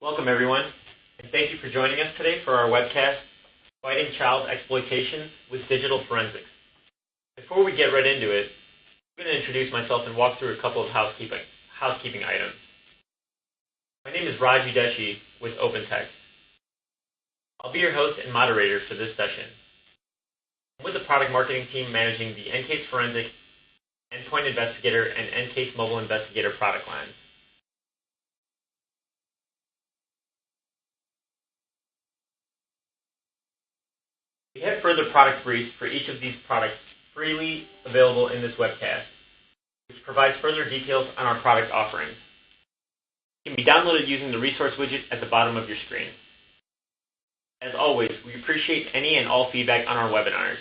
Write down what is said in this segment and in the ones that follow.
Welcome, everyone, and thank you for joining us today for our webcast, Fighting Child Exploitation with Digital Forensics. Before we get right into it, I'm going to introduce myself and walk through a couple of housekeeping items. My name is Raj Udeshi with OpenText. I'll be your host and moderator for this session. I'm with the product marketing team managing the EnCase Forensics, Endpoint Investigator, and EnCase Mobile Investigator product lines. We have further product briefs for each of these products freely available in this webcast, which provides further details on our product offerings. It can be downloaded using the resource widget at the bottom of your screen. As always, we appreciate any and all feedback on our webinars.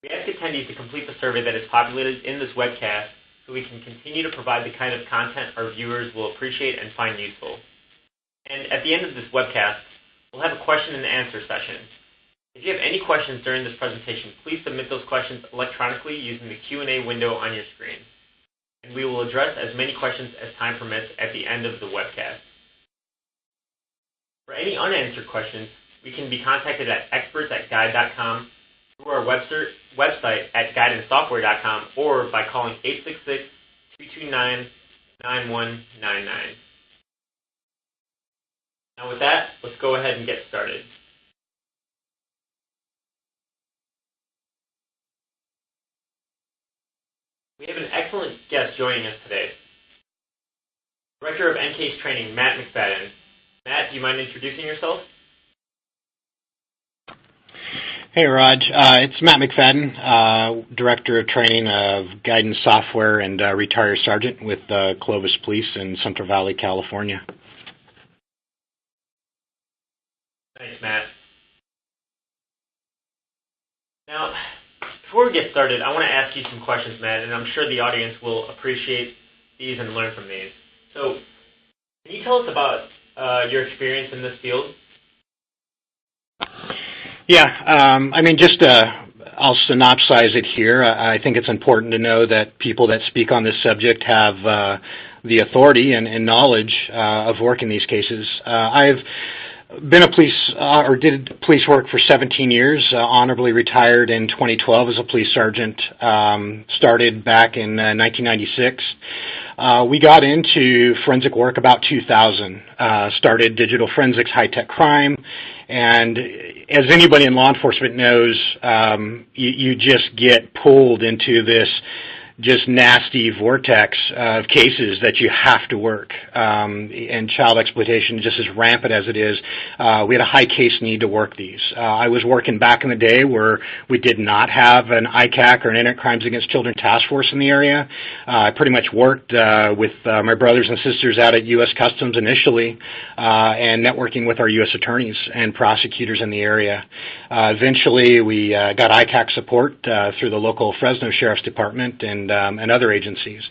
We ask attendees to complete the survey that is populated in this webcast so we can continue to provide the kind of content our viewers will appreciate and find useful. And at the end of this webcast, we'll have a question and answer session. If you have any questions during this presentation, please submit those questions electronically using the Q&A window on your screen. And we will address as many questions as time permits at the end of the webcast. For any unanswered questions, we can be contacted at experts@guide.com, through our website at guidancesoftware.com, or by calling 866-229-9199. Now with that, let's go ahead and get started. We have an excellent guest joining us today. Director of EnCase Training, Matt McFadden. Matt, do you mind introducing yourself? Hey, Raj. It's Matt McFadden, Director of Training of Guidance Software and retired sergeant with Clovis Police in Central Valley, California. Thanks, Matt. Now, before we get started, I want to ask you some questions, Matt, and I'm sure the audience will appreciate these and learn from these. So, can you tell us about your experience in this field? Yeah, I'll synopsize it here. I think it's important to know that people that speak on this subject have the authority and knowledge of working these cases. I've been a did police work for 17 years, honorably retired in 2012 as a police sergeant, started back in 1996. We got into forensic work about 2000, started digital forensics, high-tech crime, and as anybody in law enforcement knows, you just get pulled into this just nasty vortex of cases that you have to work. And child exploitation, just as rampant as it is, we had a high case need to work these. I was working back in the day where we did not have an ICAC or an Internet Crimes Against Children task force in the area. I pretty much worked with my brothers and sisters out at U.S. Customs initially, and networking with our U.S. attorneys and prosecutors in the area. Eventually, we got ICAC support through the local Fresno Sheriff's Department and other agencies.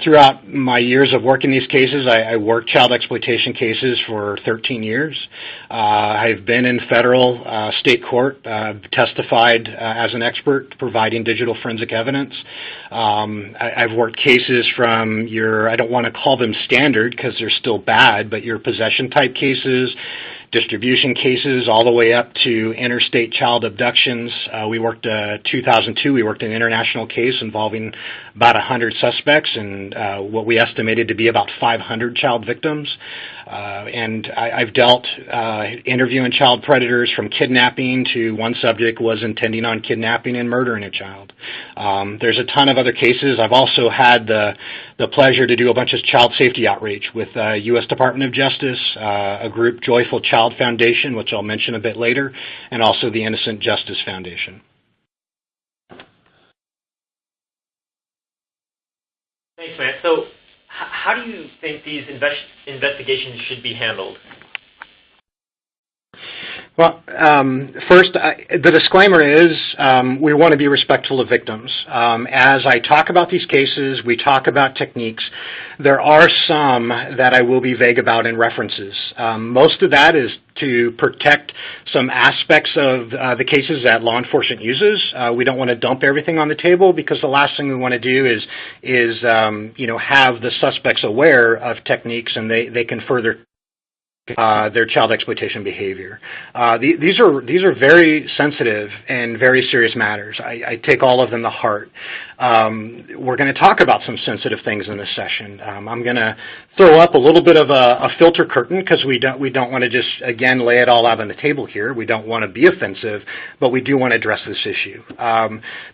Throughout my years of working these cases, I worked child exploitation cases for 13 years. I've been in federal state court, testified as an expert providing digital forensic evidence. I've worked cases from I don't want to call them standard because they're still bad, but your possession type cases, distribution cases, all the way up to interstate child abductions. We worked 2002. We worked an international case involving about 100 suspects and what we estimated to be about 500 child victims. And I've dealt interviewing child predators from kidnapping to one subject was intending on kidnapping and murdering a child. There's a ton of other cases. I've also had the pleasure to do a bunch of child safety outreach with U.S. Department of Justice, a group, Joyful Child Foundation, which I'll mention a bit later, and also the Innocent Justice Foundation. Thanks, Matt. So, how do you think these investigations should be handled? Well, first, the disclaimer is we want to be respectful of victims. As I talk about these cases, we talk about techniques. There are some that I will be vague about in references. Most of that is to protect some aspects of the cases that law enforcement uses. We don't want to dump everything on the table because the last thing we want to do is have the suspects aware of techniques and they can further their child exploitation behavior. These are very sensitive and very serious matters. I take all of them to heart. We're going to talk about some sensitive things in this session. I'm going to throw up a little bit of a filter curtain because we don't want to just, again, lay it all out on the table here. We don't want to be offensive, but we do want to address this issue.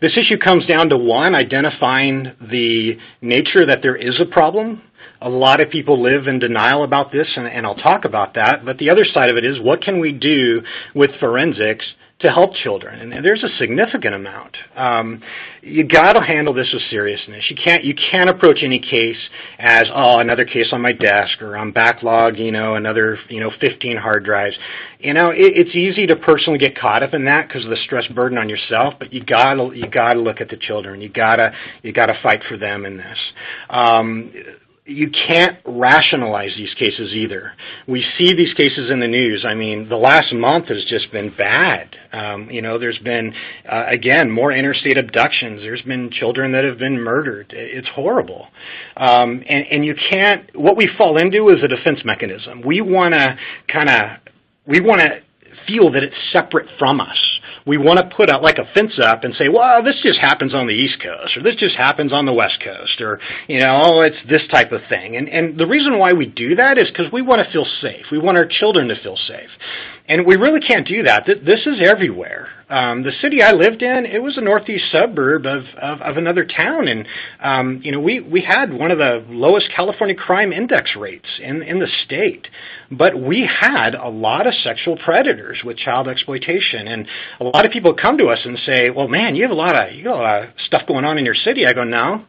This issue comes down to, one, identifying the nature that there is a problem. A lot of people live in denial about this, and I'll talk about that. But the other side of it is, what can we do with forensics to help children? And there's a significant amount. You got to handle this with seriousness. You can't approach any case as, oh, another case on my desk, or I'm backlogged, another 15 hard drives. It's easy to personally get caught up in that because of the stress burden on yourself. But you gotta look at the children. You gotta fight for them in this. You can't rationalize these cases either. We see these cases in the news. I mean, the last month has just been bad. There's been, again, more interstate abductions. There's been children that have been murdered. It's horrible. And you can't, what we fall into is a defense mechanism. We want to feel that it's separate from us. We want to put like a fence up and say, well, this just happens on the East Coast, or this just happens on the West Coast, or, it's this type of thing. And the reason why we do that is because we want to feel safe. We want our children to feel safe. And we really can't do that. This is everywhere. The city I lived in, it was a northeast suburb of another town, and we had one of the lowest California crime index rates in the state. But we had a lot of sexual predators with child exploitation, and a lot of people come to us and say, "Well, man, you got a lot of stuff going on in your city." I go, "No."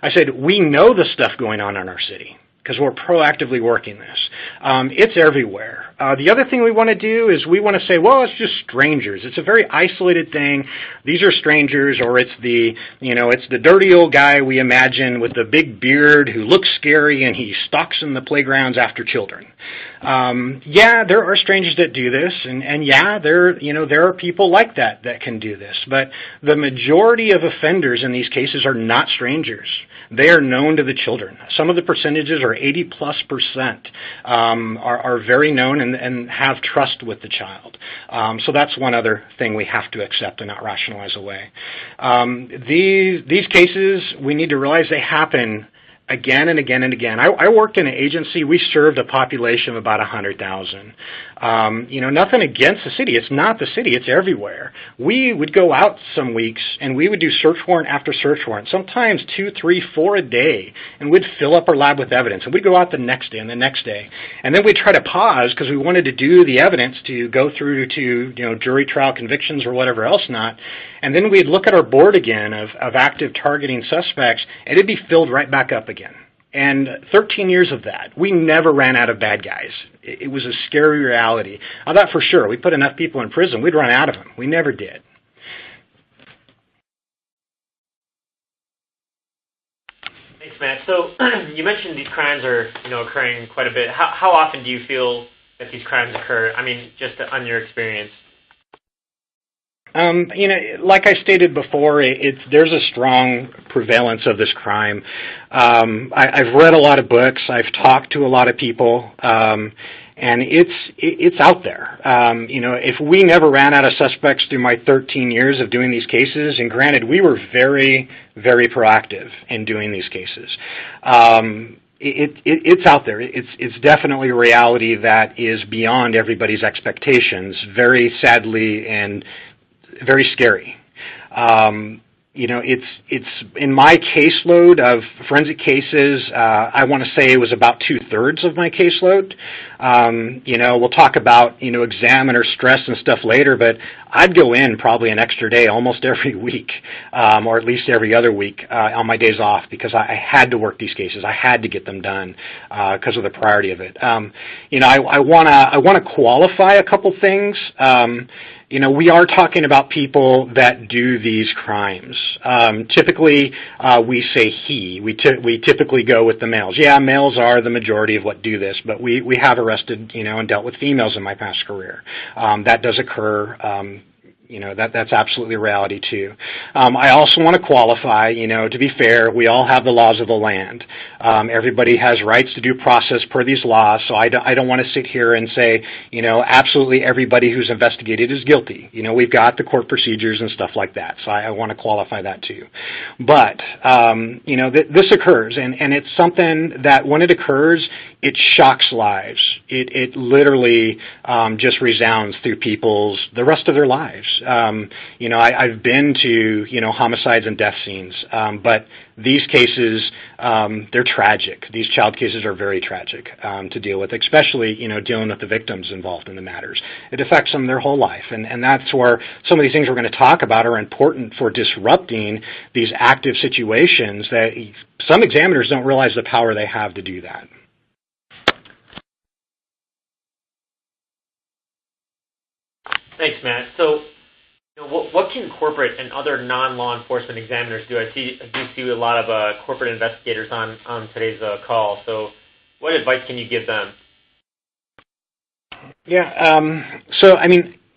I said, "We know the stuff going on in our city, because we're proactively working this. It's everywhere. The other thing we want to do is we want to say, well, it's just strangers. It's a very isolated thing. These are strangers, or it's the dirty old guy we imagine with the big beard who looks scary and he stalks in the playgrounds after children. Yeah, there are strangers that do this, and yeah, there are people like that can do this. But the majority of offenders in these cases are not strangers. They are known to the children. Some of the percentages are 80+% are very known and have trust with the child. So that's one other thing we have to accept and not rationalize away. These cases, we need to realize they happen again and again and again. I worked in an agency. We served a population of about 100,000. Nothing against the city. It's not the city. It's everywhere. We would go out some weeks, and we would do search warrant after search warrant, sometimes 2, 3, 4 a day, and we'd fill up our lab with evidence. And we'd go out the next day and the next day. And then we'd try to pause because we wanted to do the evidence to go through to jury trial convictions or whatever else not. And then we'd look at our board again of active targeting suspects, and it'd be filled right back up again. And 13 years of that, we never ran out of bad guys. It was a scary reality. I thought for sure we put enough people in prison, we'd run out of them. We never did. Thanks, Matt. So you mentioned these crimes are occurring quite a bit. How often do you feel that these crimes occur? I mean, just on your experience. Like I stated before, there's a strong prevalence of this crime. I've read a lot of books. I've talked to a lot of people, and it's out there. If we never ran out of suspects through my 13 years of doing these cases, and granted, we were very, very proactive in doing these cases. It's out there. It's definitely a reality that is beyond everybody's expectations, very sadly and very scary. It's in my caseload of forensic cases, I want to say it was about 2/3 of my caseload. We'll talk about, examiner stress and stuff later, but I'd go in probably an extra day almost every week, or at least every other week on my days off because I had to work these cases. I had to get them done because of the priority of it. I want to qualify a couple things. We are talking about people that do these crimes. Typically, we say he. We typically go with the males. Yeah, males are the majority of what do this, but we have arrested, and dealt with females in my past career. That does occur, That's absolutely a reality too. I also want to qualify, to be fair, we all have the laws of the land. Everybody has rights to due process per these laws, so I don't want to sit here and say, absolutely everybody who's investigated is guilty. We've got the court procedures and stuff like that, so I want to qualify that too. But, this occurs, and it's something that when it occurs, it shocks lives. It literally just resounds through the rest of their lives. I've been to, homicides and death scenes, but these cases, they're tragic. These child cases are very tragic to deal with, especially, dealing with the victims involved in the matters. It affects them their whole life, and that's where some of these things we're going to talk about are important for disrupting these active situations that some examiners don't realize the power they have to do that. Thanks, Matt. So, what can corporate and other non-law enforcement examiners do? I do see a lot of corporate investigators on today's call. So, what advice can you give them? Yeah.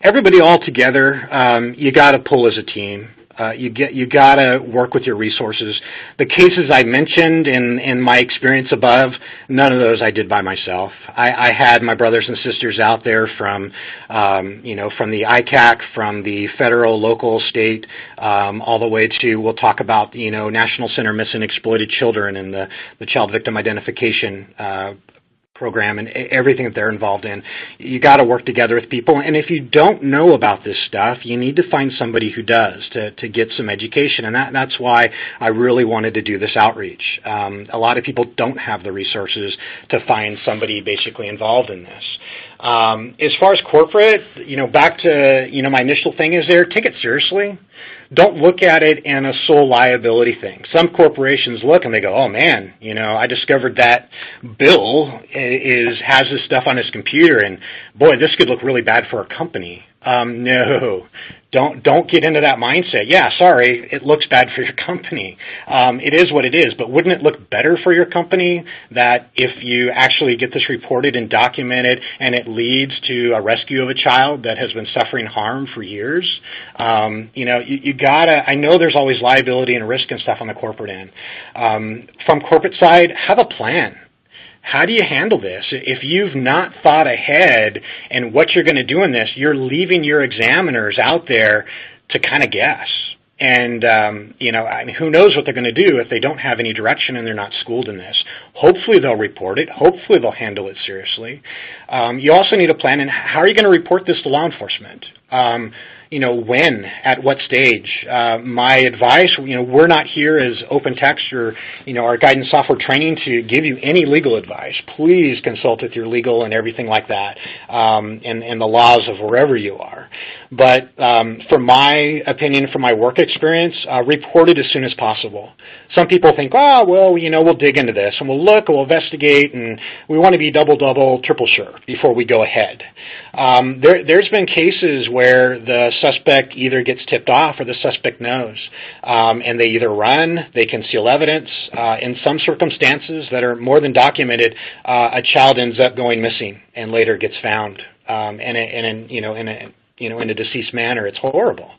Everybody all together, you got to pull as a team. You got to work with your resources. The cases I mentioned in my experience above, none of those I did by myself. I had my brothers and sisters out there from the ICAC, from the federal, local, state, all the way to, we'll talk about, National Center Missing Exploited Children and the Child Victim Identification program and everything that they're involved in. You got to work together with people, and if you don't know about this stuff, you need to find somebody who does to get some education, and that's why I really wanted to do this outreach. A lot of people don't have the resources to find somebody basically involved in this. As far as corporate, back to, my initial thing is there, take it seriously. Don't look at it in a sole liability thing. Some corporations look and they go, oh man, I discovered that Bill has this stuff on his computer and boy, this could look really bad for our company. No, don't get into that mindset. Yeah, sorry, it looks bad for your company. It is what it is, but wouldn't it look better for your company that if you actually get this reported and documented and it leads to a rescue of a child that has been suffering harm for years? You gotta, I know there's always liability and risk and stuff on the corporate end. From corporate side, have a plan. How do you handle this? If you've not thought ahead and what you're going to do in this, you're leaving your examiners out there to kind of guess. And, who knows what they're going to do if they don't have any direction and they're not schooled in this. Hopefully they'll report it. Hopefully they'll handle it seriously. You also need a plan, and how are you going to report this to law enforcement? When, at what stage. My advice, we're not here as open text or, our guidance software training to give you any legal advice. Please consult with your legal and everything like that, and the laws of wherever you are. But from my opinion, from my work experience, report it as soon as possible. Some people think, we'll dig into this, and we'll look, and we'll investigate, and we want to be double, triple sure before we go ahead. There's been cases where the suspect either gets tipped off or the suspect knows, and they either run, they conceal evidence. In some circumstances that are more than documented, a child ends up going missing and later gets found, in a deceased manner. It's horrible.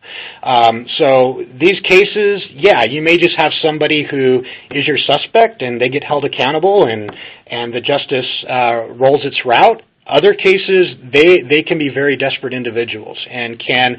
So these cases, you may just have somebody who is your suspect and they get held accountable and the justice rolls its route. Other cases, they can be very desperate individuals and can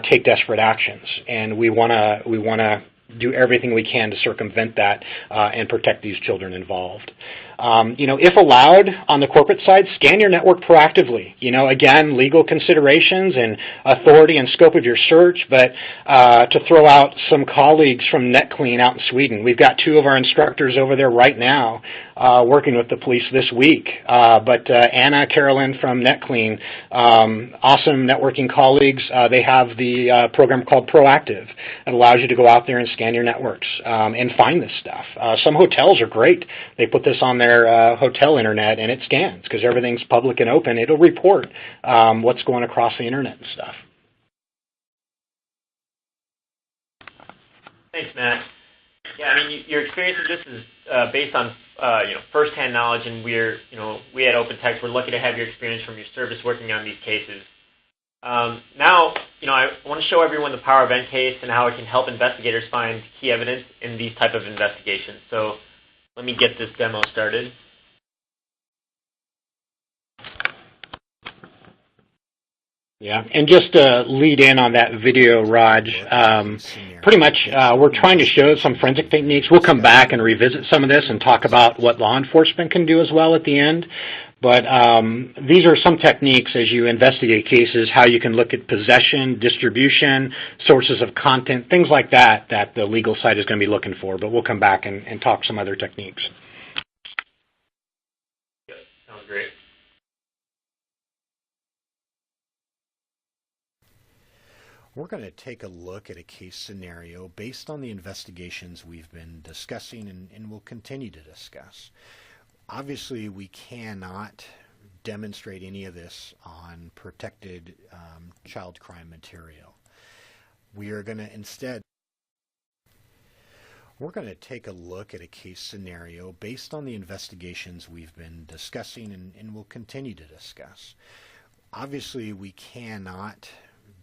take desperate actions, and we want to do everything we can to circumvent that and protect these children involved. If allowed, on the corporate side, scan your network proactively. Again, legal considerations and authority and scope of your search, but to throw out some colleagues from NetClean out in Sweden. We've got 2 of our instructors over there right now working with the police this week. But Anna, Carolyn from NetClean, awesome networking colleagues. They have the program called Proactive. It allows you to go out there and scan your networks and find this stuff. Some hotels are great. They put this on their hotel internet and it scans because everything's public and open. It'll report what's going across the internet and stuff. Thanks, Matt. Yeah, your experience with this is based on firsthand knowledge, and we at Open Text, we're lucky to have your experience from your service working on these cases. Now, I want to show everyone the power of EnCase and how it can help investigators find key evidence in these type of investigations. So let me get this demo started. Yeah, and just to lead in on that video, Raj, pretty much we're trying to show some forensic techniques. We'll come back and revisit some of this and talk about what law enforcement can do as well at the end. But these are some techniques as you investigate cases, how you can look at possession, distribution, sources of content, things like that, that the legal side is going to be looking for. But we'll come back and talk some other techniques. Yep, sounds great. We're going to take a look at a case scenario based on the investigations we've been discussing and will continue to discuss. Obviously, we cannot demonstrate any of this on protected child crime material. We are going to instead We're going to take a look at a case scenario based on the investigations we've been discussing and will continue to discuss. Obviously, we cannot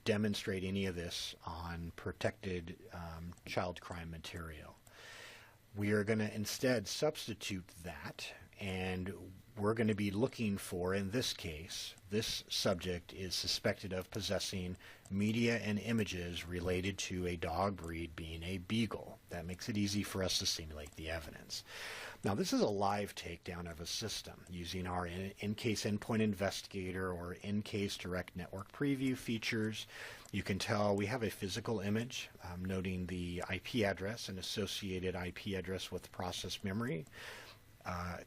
demonstrate any of this on protected child crime material. We are going to instead substitute that, and we're going to be looking for, in this case, this subject is suspected of possessing media and images related to a dog breed being a beagle. That makes it easy for us to simulate the evidence. Now, this is a live takedown of a system using our EnCase Endpoint Investigator or EnCase Direct Network Preview features. You can tell we have a physical image noting the IP address and associated IP address with process memory.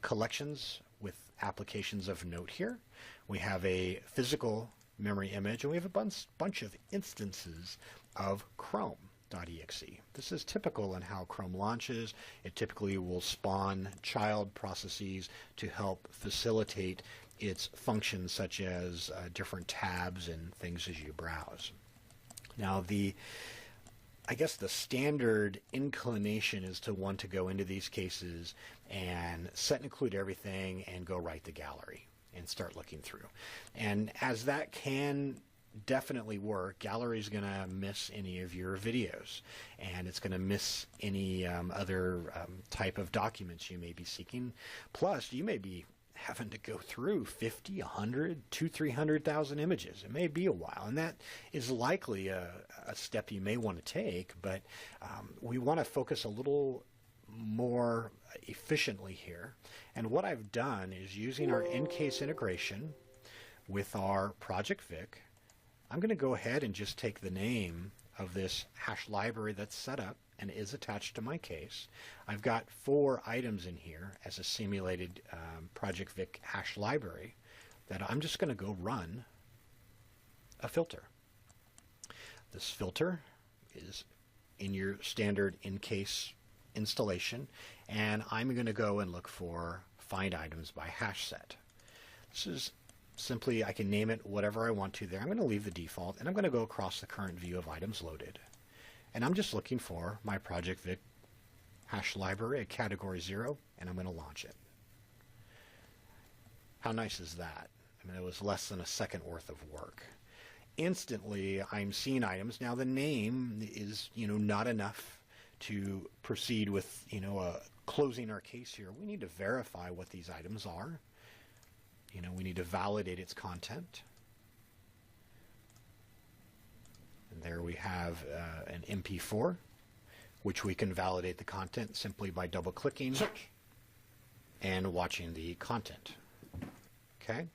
Collections with applications of note here. We have a physical memory image, and we have a bunch of instances of Chrome.exe. This is typical in how Chrome launches. It typically will spawn child processes to help facilitate its functions, such as different tabs and things as you browse. Now, I guess the standard inclination is to want to go into these cases and set and include everything and go right to gallery and start looking through. And as that can definitely work, gallery is going to miss any of your videos, and it's going to miss any other type of documents you may be seeking. Plus, you may be having to go through 50, 100, 200, 300,000 images. It may be a while, and that is likely a step you may want to take, but we want to focus a little more efficiently here. And what I've done is, using our EnCase integration with our Project Vic, I'm going to go ahead and just take the name of this hash library that's set up and is attached to my case. I've got 4 items in here as a simulated Project Vic hash library that I'm just going to go run a filter. This filter is in your standard EnCase installation, and I'm going to go and look for find items by hash set. This is simply, I can name it whatever I want to there. I'm going to leave the default, and I'm going to go across the current view of items loaded. And I'm just looking for my Project Vic hash library at category 0, and I'm going to launch it. How nice is that? I mean, it was less than a second worth of work. Instantly, I'm seeing items. Now, the name is, not enough to proceed with, closing our case here. We need to verify what these items are. We need to validate its content. And there we have an MP4, which we can validate the content simply by double-clicking and watching the content. Okay.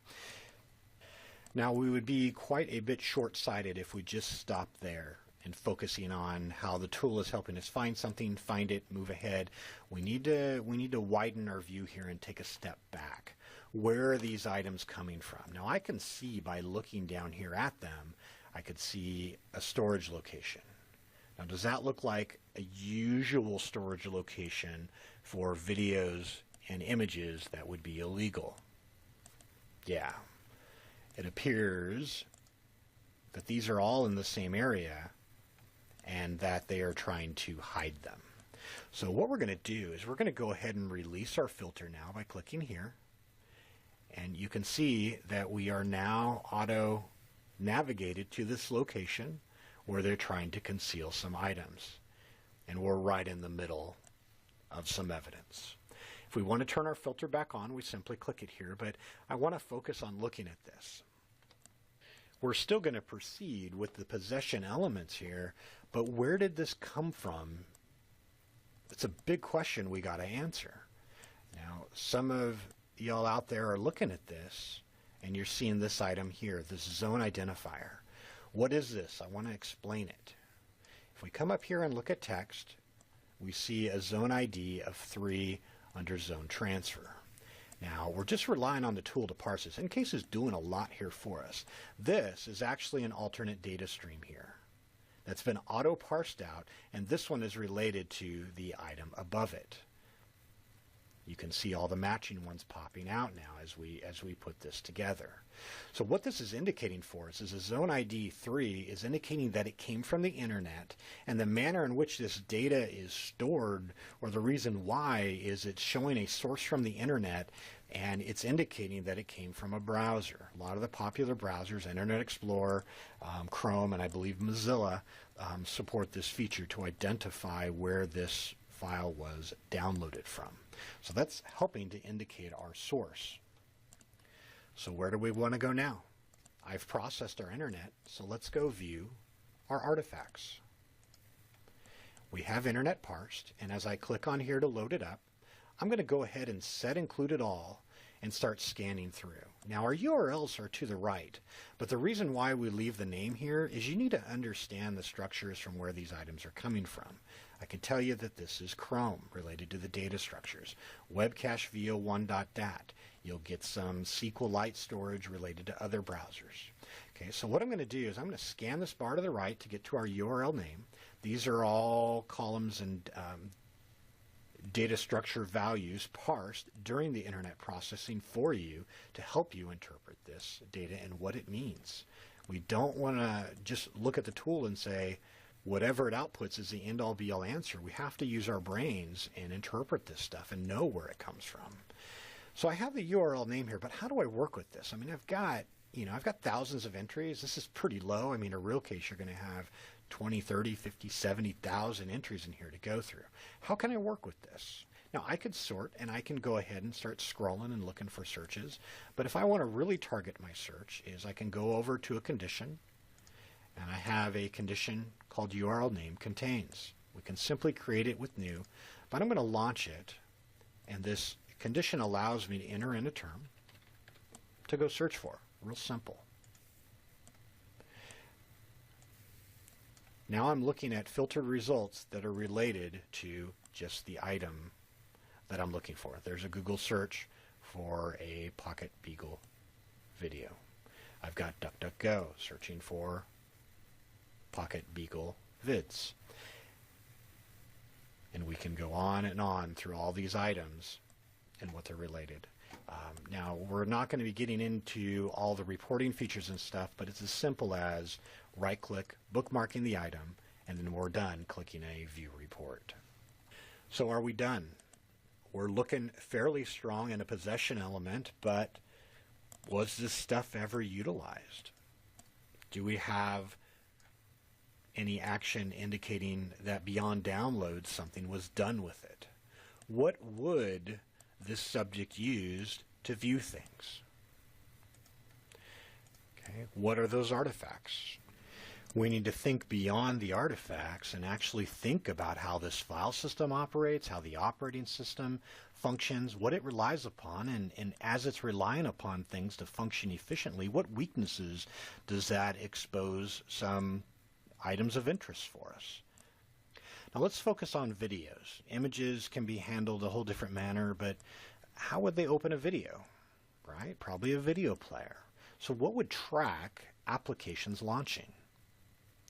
Now, we would be quite a bit short-sighted if we just stopped there and focusing on how the tool is helping us find something, find it, move ahead. We need to widen our view here and take a step back. Where are these items coming from? Now, I can see by looking down here at them, I could see a storage location. Now, does that look like a usual storage location for videos and images that would be illegal? Yeah. It appears that these are all in the same area and that they are trying to hide them. So what we're going to do is we're going to go ahead and release our filter now by clicking here. And you can see that we are now auto navigated to this location where they're trying to conceal some items. And we're right in the middle of some evidence. If we want to turn our filter back on, we simply click it here, but I want to focus on looking at this. We're still going to proceed with the possession elements here, but where did this come from? It's a big question we got to answer. Now, some of y'all out there are looking at this, and you're seeing this item here, this zone identifier. What is this? I want to explain it. If we come up here and look at text, we see a zone ID of 3 under zone transfer. Now, we're just relying on the tool to parse this. EnCase is doing a lot here for us. This is actually an alternate data stream here that's been auto-parsed out, and this one is related to the item above it. You can see all the matching ones popping out now as we put this together. So what this is indicating for us is a zone ID 3 is indicating that it came from the internet, and the manner in which this data is stored, or the reason why, is it's showing a source from the internet, and it's indicating that it came from a browser. A lot of the popular browsers, Internet Explorer, Chrome, and I believe Mozilla, support this feature to identify where this file was downloaded from. So that's helping to indicate our source. So where do we want to go now? I've processed our internet, so let's go view our artifacts. We have internet parsed, and as I click on here to load it up, I'm going to go ahead and set included all and start scanning through. Now our URLs are to the right, but the reason why we leave the name here is you need to understand the structures from where these items are coming from. I can tell you that this is Chrome related to the data structures. Webcache vo1.dat. You'll get some SQLite storage related to other browsers. Okay, so what I'm going to do is I'm going to scan this bar to the right to get to our URL name. These are all columns and data structure values parsed during the internet processing for you to help you interpret this data and what it means. We don't want to just look at the tool and say whatever it outputs is the end-all be-all answer. We have to use our brains and interpret this stuff and know where it comes from. So I have the URL name here, but how do I work with this? I mean, I've got thousands of entries. This is pretty low. I mean, in a real case, you're going to have 20, 30, 50, 70,000 entries in here to go through. How can I work with this? Now, I could sort, and I can go ahead and start scrolling and looking for searches. But if I want to really target my search, I can go over to a condition, and I have a condition called URL name contains. We can simply create it with new, but I'm going to launch it, and this condition allows me to enter in a term to go search for. Real simple. Now I'm looking at filtered results that are related to just the item that I'm looking for. There's a Google search for a Pocket Beagle video. I've got DuckDuckGo searching for Pocket Beagle vids. And we can go on and on through all these items and what they're related. Now, we're not going to be getting into all the reporting features and stuff, but it's as simple as right-click, bookmarking the item, and then we're done clicking a View Report. So are we done? We're looking fairly strong in a possession element, but was this stuff ever utilized? Do we have any action indicating that beyond download something was done with it? What would this subject used to view things? Okay, what are those artifacts? We need to think beyond the artifacts and actually think about how this file system operates, how the operating system functions, what it relies upon, and as it's relying upon things to function efficiently, what weaknesses does that expose some items of interest for us? Now let's focus on videos. Images can be handled a whole different manner, but how would they open a video? Right? Probably a video player. So what would track applications launching?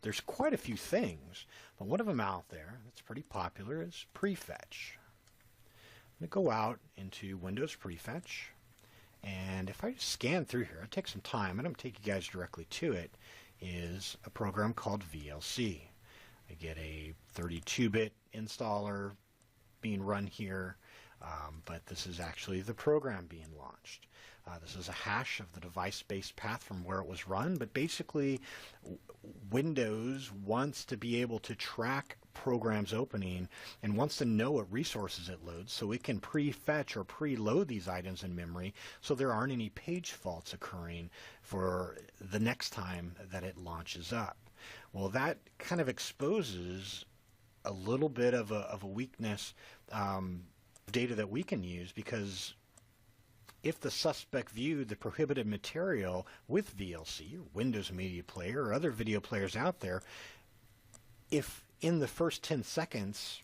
There's quite a few things, but one of them out there that's pretty popular is Prefetch. I'm going to go out into Windows Prefetch, and if I scan through here, it takes some time, and I'm going to take you guys directly to it, is a program called VLC. I get a 32-bit installer being run here. but this is actually the program being launched. This is a hash of the device-based path from where it was run, but basically Windows wants to be able to track programs opening and wants to know what resources it loads so it can prefetch or preload these items in memory so there aren't any page faults occurring for the next time that it launches up. Well, that kind of exposes a little bit of a weakness data that we can use, because if the suspect viewed the prohibited material with VLC or Windows Media Player or other video players out there, if in the first 10 seconds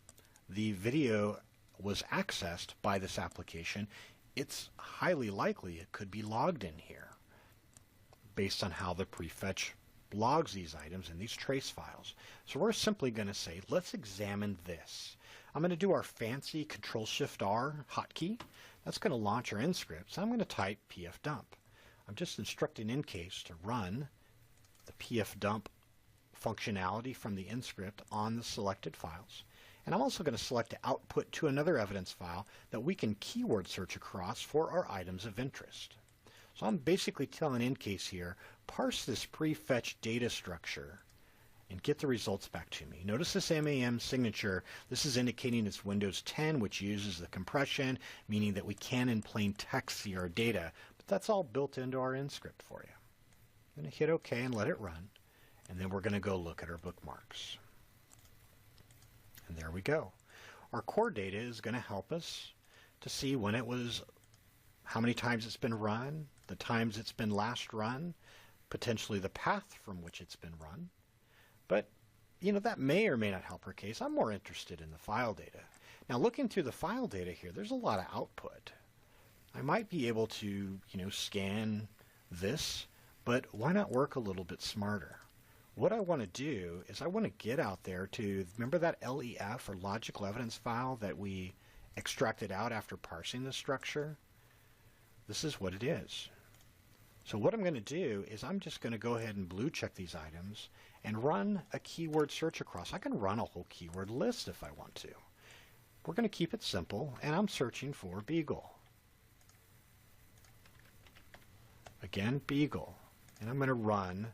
the video was accessed by this application, it's highly likely it could be logged in here based on how the prefetch logs these items in these trace files. So we're simply going to say, let's examine this. I'm going to do our fancy Control-Shift-R hotkey. That's going to launch our Enscript. So I'm going to type pfdump. I'm just instructing EnCase to run the pfdump functionality from the Enscript on the selected files. And I'm also going to select the output to another evidence file that we can keyword search across for our items of interest. So I'm basically telling EnCase here, parse this prefetch data structure and get the results back to me. Notice this MAM signature. This is indicating it's Windows 10, which uses the compression, meaning that we can in plain text see our data. But that's all built into our Enscript for you. I'm going to hit OK and let it run. And then we're going to go look at our bookmarks. And there we go. Our core data is going to help us to see when it was, how many times it's been run, the times it's been last run, potentially the path from which it's been run. But, you know, that may or may not help our case. I'm more interested in the file data. Now, looking through the file data here, there's a lot of output. I might be able to, you know, scan this, but why not work a little bit smarter? What I want to do is I want to get out there to, remember that LEF or logical evidence file that we extracted out after parsing the structure? This is what it is. So what I'm going to do is I'm just going to go ahead and blue check these items and run a keyword search across. I can run a whole keyword list if I want to. We're going to keep it simple, and I'm searching for Beagle. Again, Beagle. And I'm going to run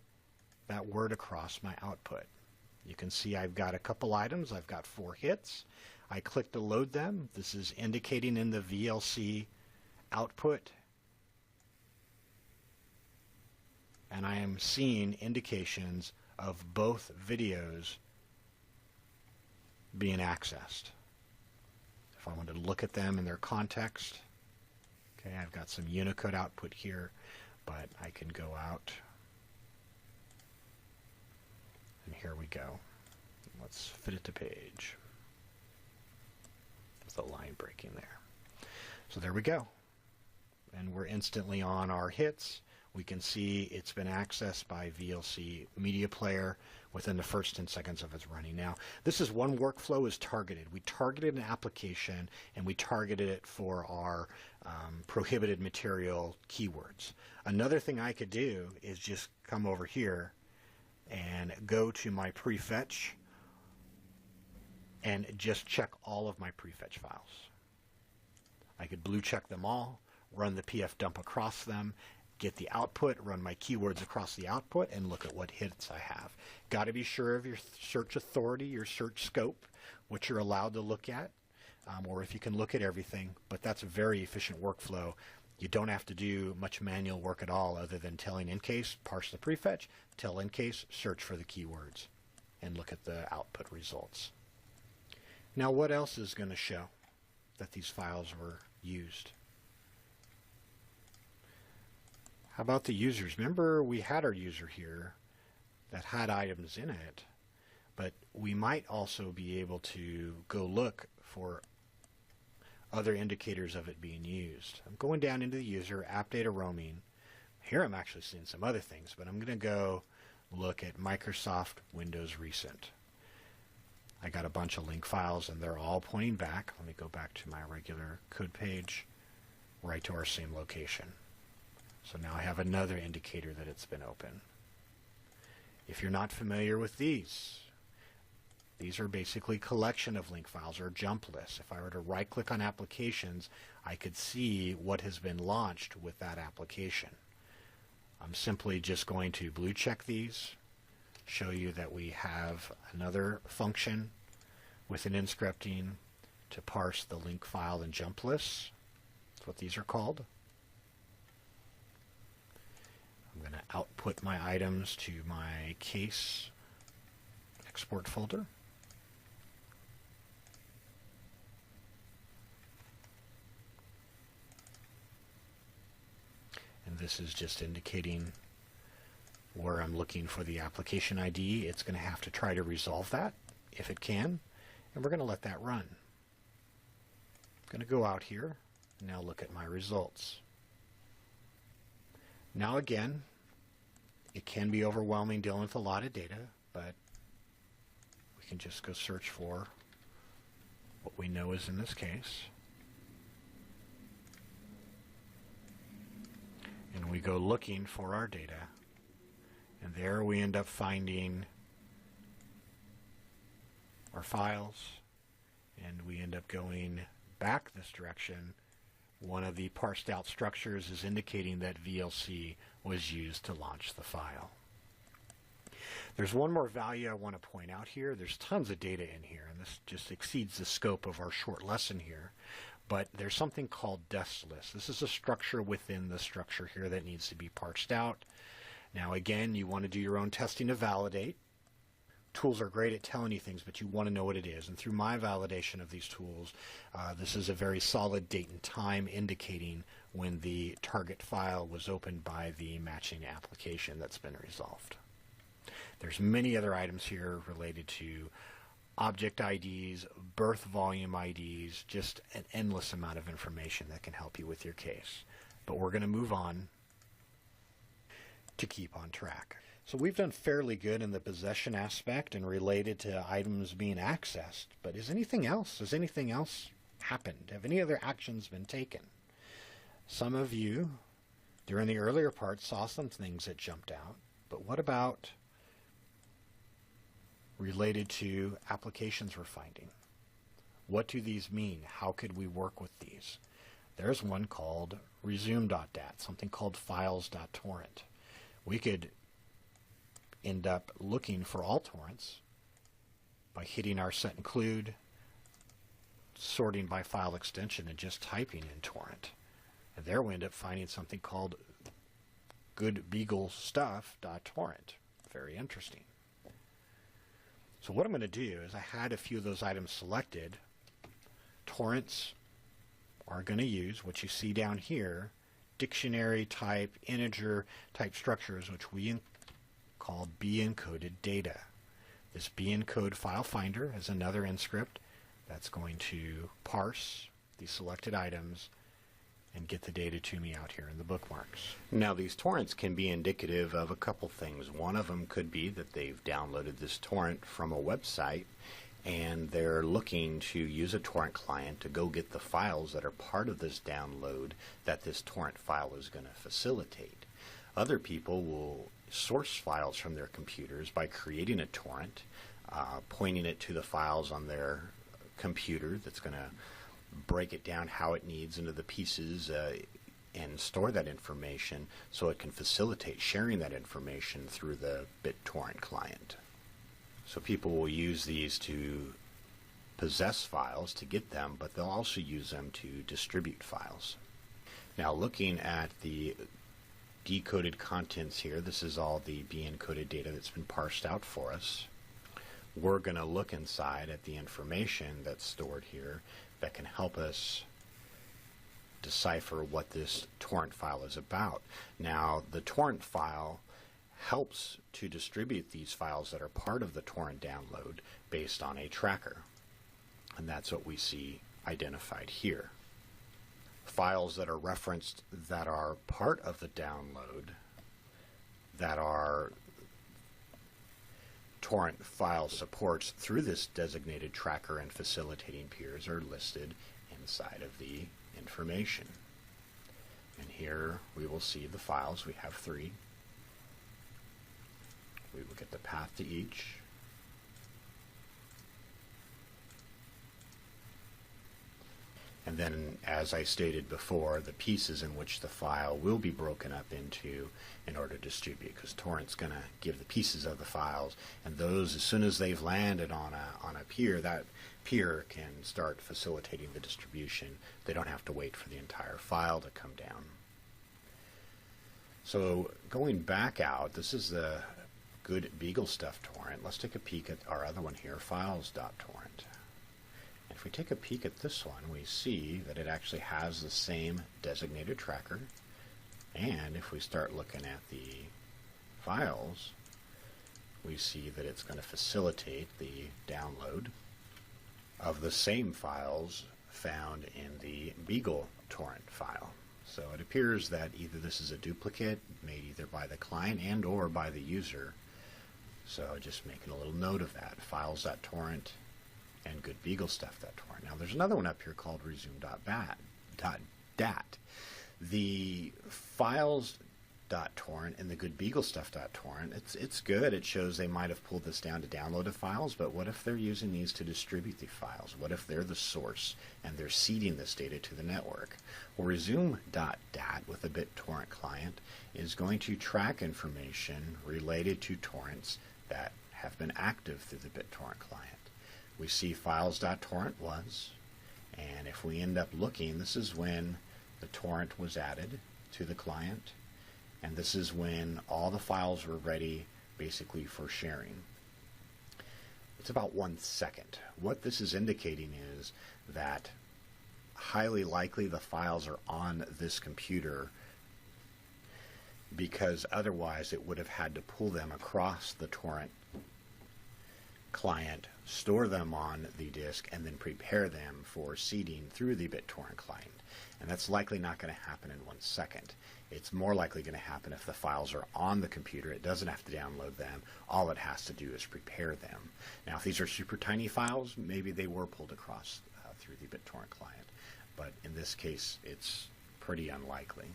that word across my output. You can see I've got a couple items. I've got 4 hits. I click to load them. This is indicating in the VLC output. And I am seeing indications of both videos being accessed. If I wanted to look at them in their context, okay, I've got some Unicode output here, but I can go out. And here we go. Let's fit it to page. With the line breaking there. So there we go. And we're instantly on our hits. We can see it's been accessed by VLC Media Player within the first 10 seconds of its running. Now, this is one workflow is targeted. We targeted an application and we targeted it for our prohibited material keywords. Another thing I could do is just come over here and go to my prefetch and just check all of my prefetch files. I could blue check them all, run the pfdump across them, get the output, run my keywords across the output, and look at what hits I have. Got to be sure of your search authority, your search scope, what you're allowed to look at, or if you can look at everything. But that's a very efficient workflow. You don't have to do much manual work at all other than telling EnCase, parse the prefetch, tell EnCase, search for the keywords, and look at the output results. Now, what else is going to show that these files were used? How about the users? Remember, we had our user here that had items in it, but we might also be able to go look for other indicators of it being used. I'm going down into the user, app data roaming. Here I'm actually seeing some other things, but I'm going to go look at Microsoft Windows Recent. I got a bunch of link files, and they're all pointing back. Let me go back to my regular code page, right to our same location. So now I have another indicator that it's been open. If you're not familiar with these These are basically collection of link files or jump lists. If I were to right-click on applications, I could see what has been launched with that application. I'm simply just going to blue check these, show you that we have another function within Encrypting to parse the link file and jump lists. That's what these are called. I'm going to output my items to my case export folder. And this is just indicating where I'm looking for the application ID. It's going to have to try to resolve that if it can, and we're going to let that run. I'm going to go out here and now look at my results. Now again, it can be overwhelming dealing with a lot of data, but we can just go search for what we know is in this case. And we go looking for our data, and there we end up finding our files, and we end up going back this direction. One of the parsed out structures is indicating that VLC was used to launch the file. There's one more value I want to point out here. There's tons of data in here, and this just exceeds the scope of our short lesson here. But there's something called desk list. This is a structure within the structure here that needs to be parsed out. Now again, you want to do your own testing to validate. Tools are great at telling you things, but you want to know what it is. And through my validation of these tools, this is a very solid date and time indicating when the target file was opened by the matching application that's been resolved. There's many other items here related to object IDs, birth volume IDs, just an endless amount of information that can help you with your case. But we're going to move on to keep on track. So we've done fairly good in the possession aspect and related to items being accessed, but is anything else? Has anything else happened? Have any other actions been taken? Some of you, during the earlier part, saw some things that jumped out, but what about related to applications we're finding? What do these mean? How could we work with these? There's one called resume.dat, something called files.torrent. We could end up looking for all torrents by hitting our set include, sorting by file extension, and just typing in torrent. And there we end up finding something called goodbeaglestuff.torrent. Very interesting. So what I'm going to do is I had a few of those items selected. Torrents are going to use what you see down here, dictionary type, integer type structures, which we call B-encoded data. This B-encode file finder is another Enscript that's going to parse the selected items and get the data to me out here in the bookmarks. Now these torrents can be indicative of a couple things. One of them could be that they've downloaded this torrent from a website and they're looking to use a torrent client to go get the files that are part of this download that this torrent file is going to facilitate. Other people will source files from their computers by creating a torrent, pointing it to the files on their computer that's going to break it down how it needs into the pieces and store that information so it can facilitate sharing that information through the BitTorrent client. So people will use these to possess files to get them, but they'll also use them to distribute files. Now looking at the decoded contents here, this is all the B-encoded data that's been parsed out for us. We're going to look inside at the information that's stored here that can help us decipher what this torrent file is about. Now, the torrent file helps to distribute these files that are part of the torrent download based on a tracker. And that's what we see identified here. Files that are referenced that are part of the download, that are torrent file supports through this designated tracker and facilitating peers are listed inside of the information. And here we will see the files. We have 3. We will get the path to each. And then, as I stated before, the pieces in which the file will be broken up into in order to distribute, because torrent's going to give the pieces of the files, and those, as soon as they've landed on a peer, that peer can start facilitating the distribution. They don't have to wait for the entire file to come down. So going back out, this is the good Beagle Stuff torrent. Let's take a peek at our other one here, files.torrent. If we take a peek at this one, we see that it actually has the same designated tracker. And if we start looking at the files, we see that it's going to facilitate the download of the same files found in the Beagle torrent file. So it appears that either this is a duplicate made either by the client and or by the user. So just making a little note of that, files.torrent and good Beagle Stuff.torrent. Now there's another one up here called resume.dat. The files.torrent and the good Beagle Stuff.torrent, it's good. It shows they might have pulled this down to download the files, but what if they're using these to distribute the files? What if they're the source and they're seeding this data to the network? Well, resume.dat with a BitTorrent client is going to track information related to torrents that have been active through the BitTorrent client. We see files.torrent was, and if we end up looking, this is when the torrent was added to the client, and this is when all the files were ready basically for sharing. It's about 1 second. What this is indicating is that highly likely the files are on this computer, because otherwise it would have had to pull them across the torrent client, store them on the disk, and then prepare them for seeding through the BitTorrent client. And that's likely not going to happen in 1 second. It's more likely going to happen if the files are on the computer. It doesn't have to download them. All it has to do is prepare them. Now, if these are super tiny files, maybe they were pulled across through the BitTorrent client. But in this case, it's pretty unlikely.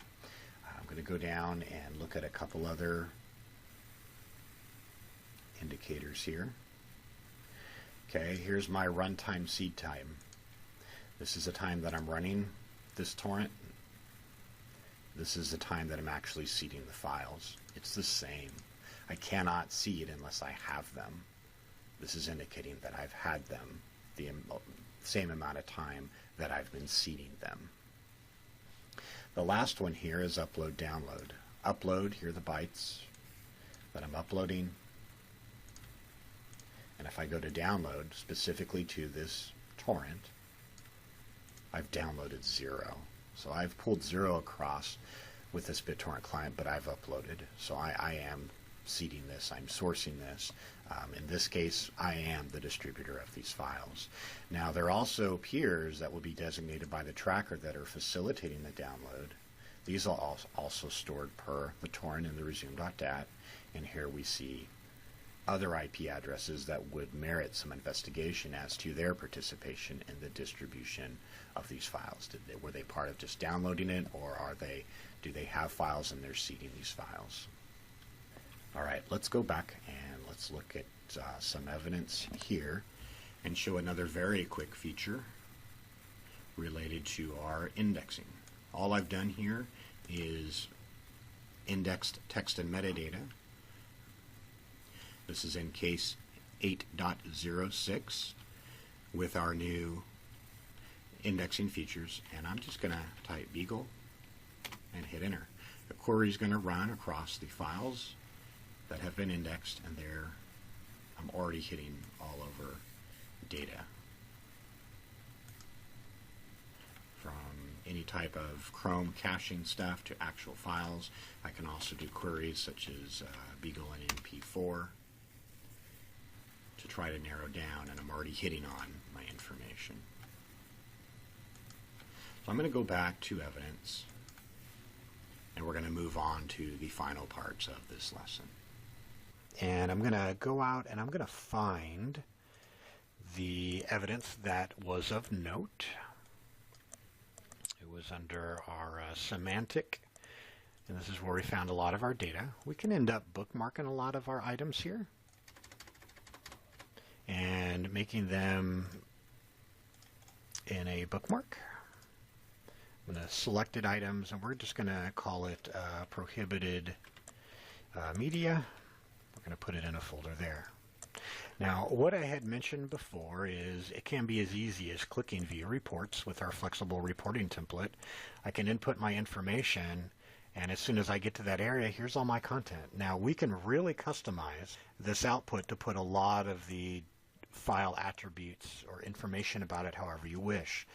I'm going to go down and look at a couple other indicators here. Okay, here's my runtime seed time. This is the time that I'm running this torrent. This is the time that I'm actually seeding the files. It's the same. I cannot seed unless I have them. This is indicating that I've had them the same amount of time that I've been seeding them. The last one here is upload, download. Upload, here are the bytes that I'm uploading. And if I go to download, specifically to this torrent, I've downloaded 0. So I've pulled 0 across with this BitTorrent client, but I've uploaded. So I am seeding this, I'm sourcing this. In this case, I am the distributor of these files. Now, there are also peers that will be designated by the tracker that are facilitating the download. These are also stored per the torrent in the resume.dat. And here we see other IP addresses that would merit some investigation as to their participation in the distribution of these files. Were they part of just downloading it, or do they have files and they're seeding these files? All right, let's go back and let's look at some evidence here and show another very quick feature related to our indexing. All I've done here is indexed text and metadata. This is EnCase 8.06 with our new indexing features, and I'm just going to type Beagle and hit enter. The query is going to run across the files that have been indexed, and there I'm already hitting all over data. From any type of Chrome caching stuff to actual files. I can also do queries such as Beagle and MP4 to try to narrow down, and I'm already hitting on my information. So I'm going to go back to evidence, and we're going to move on to the final parts of this lesson. And I'm going to go out and I'm going to find the evidence that was of note. It was under our semantic, and this is where we found a lot of our data. We can end up bookmarking a lot of our items here and making them in a bookmark. I'm going to selected items, and we're just going to call it prohibited media. We're going to put it in a folder there. Now, what I had mentioned before is it can be as easy as clicking View Reports with our flexible reporting template. I can input my information, and as soon as I get to that area, here's all my content. Now, we can really customize this output to put a lot of the file attributes or information about it however you wish.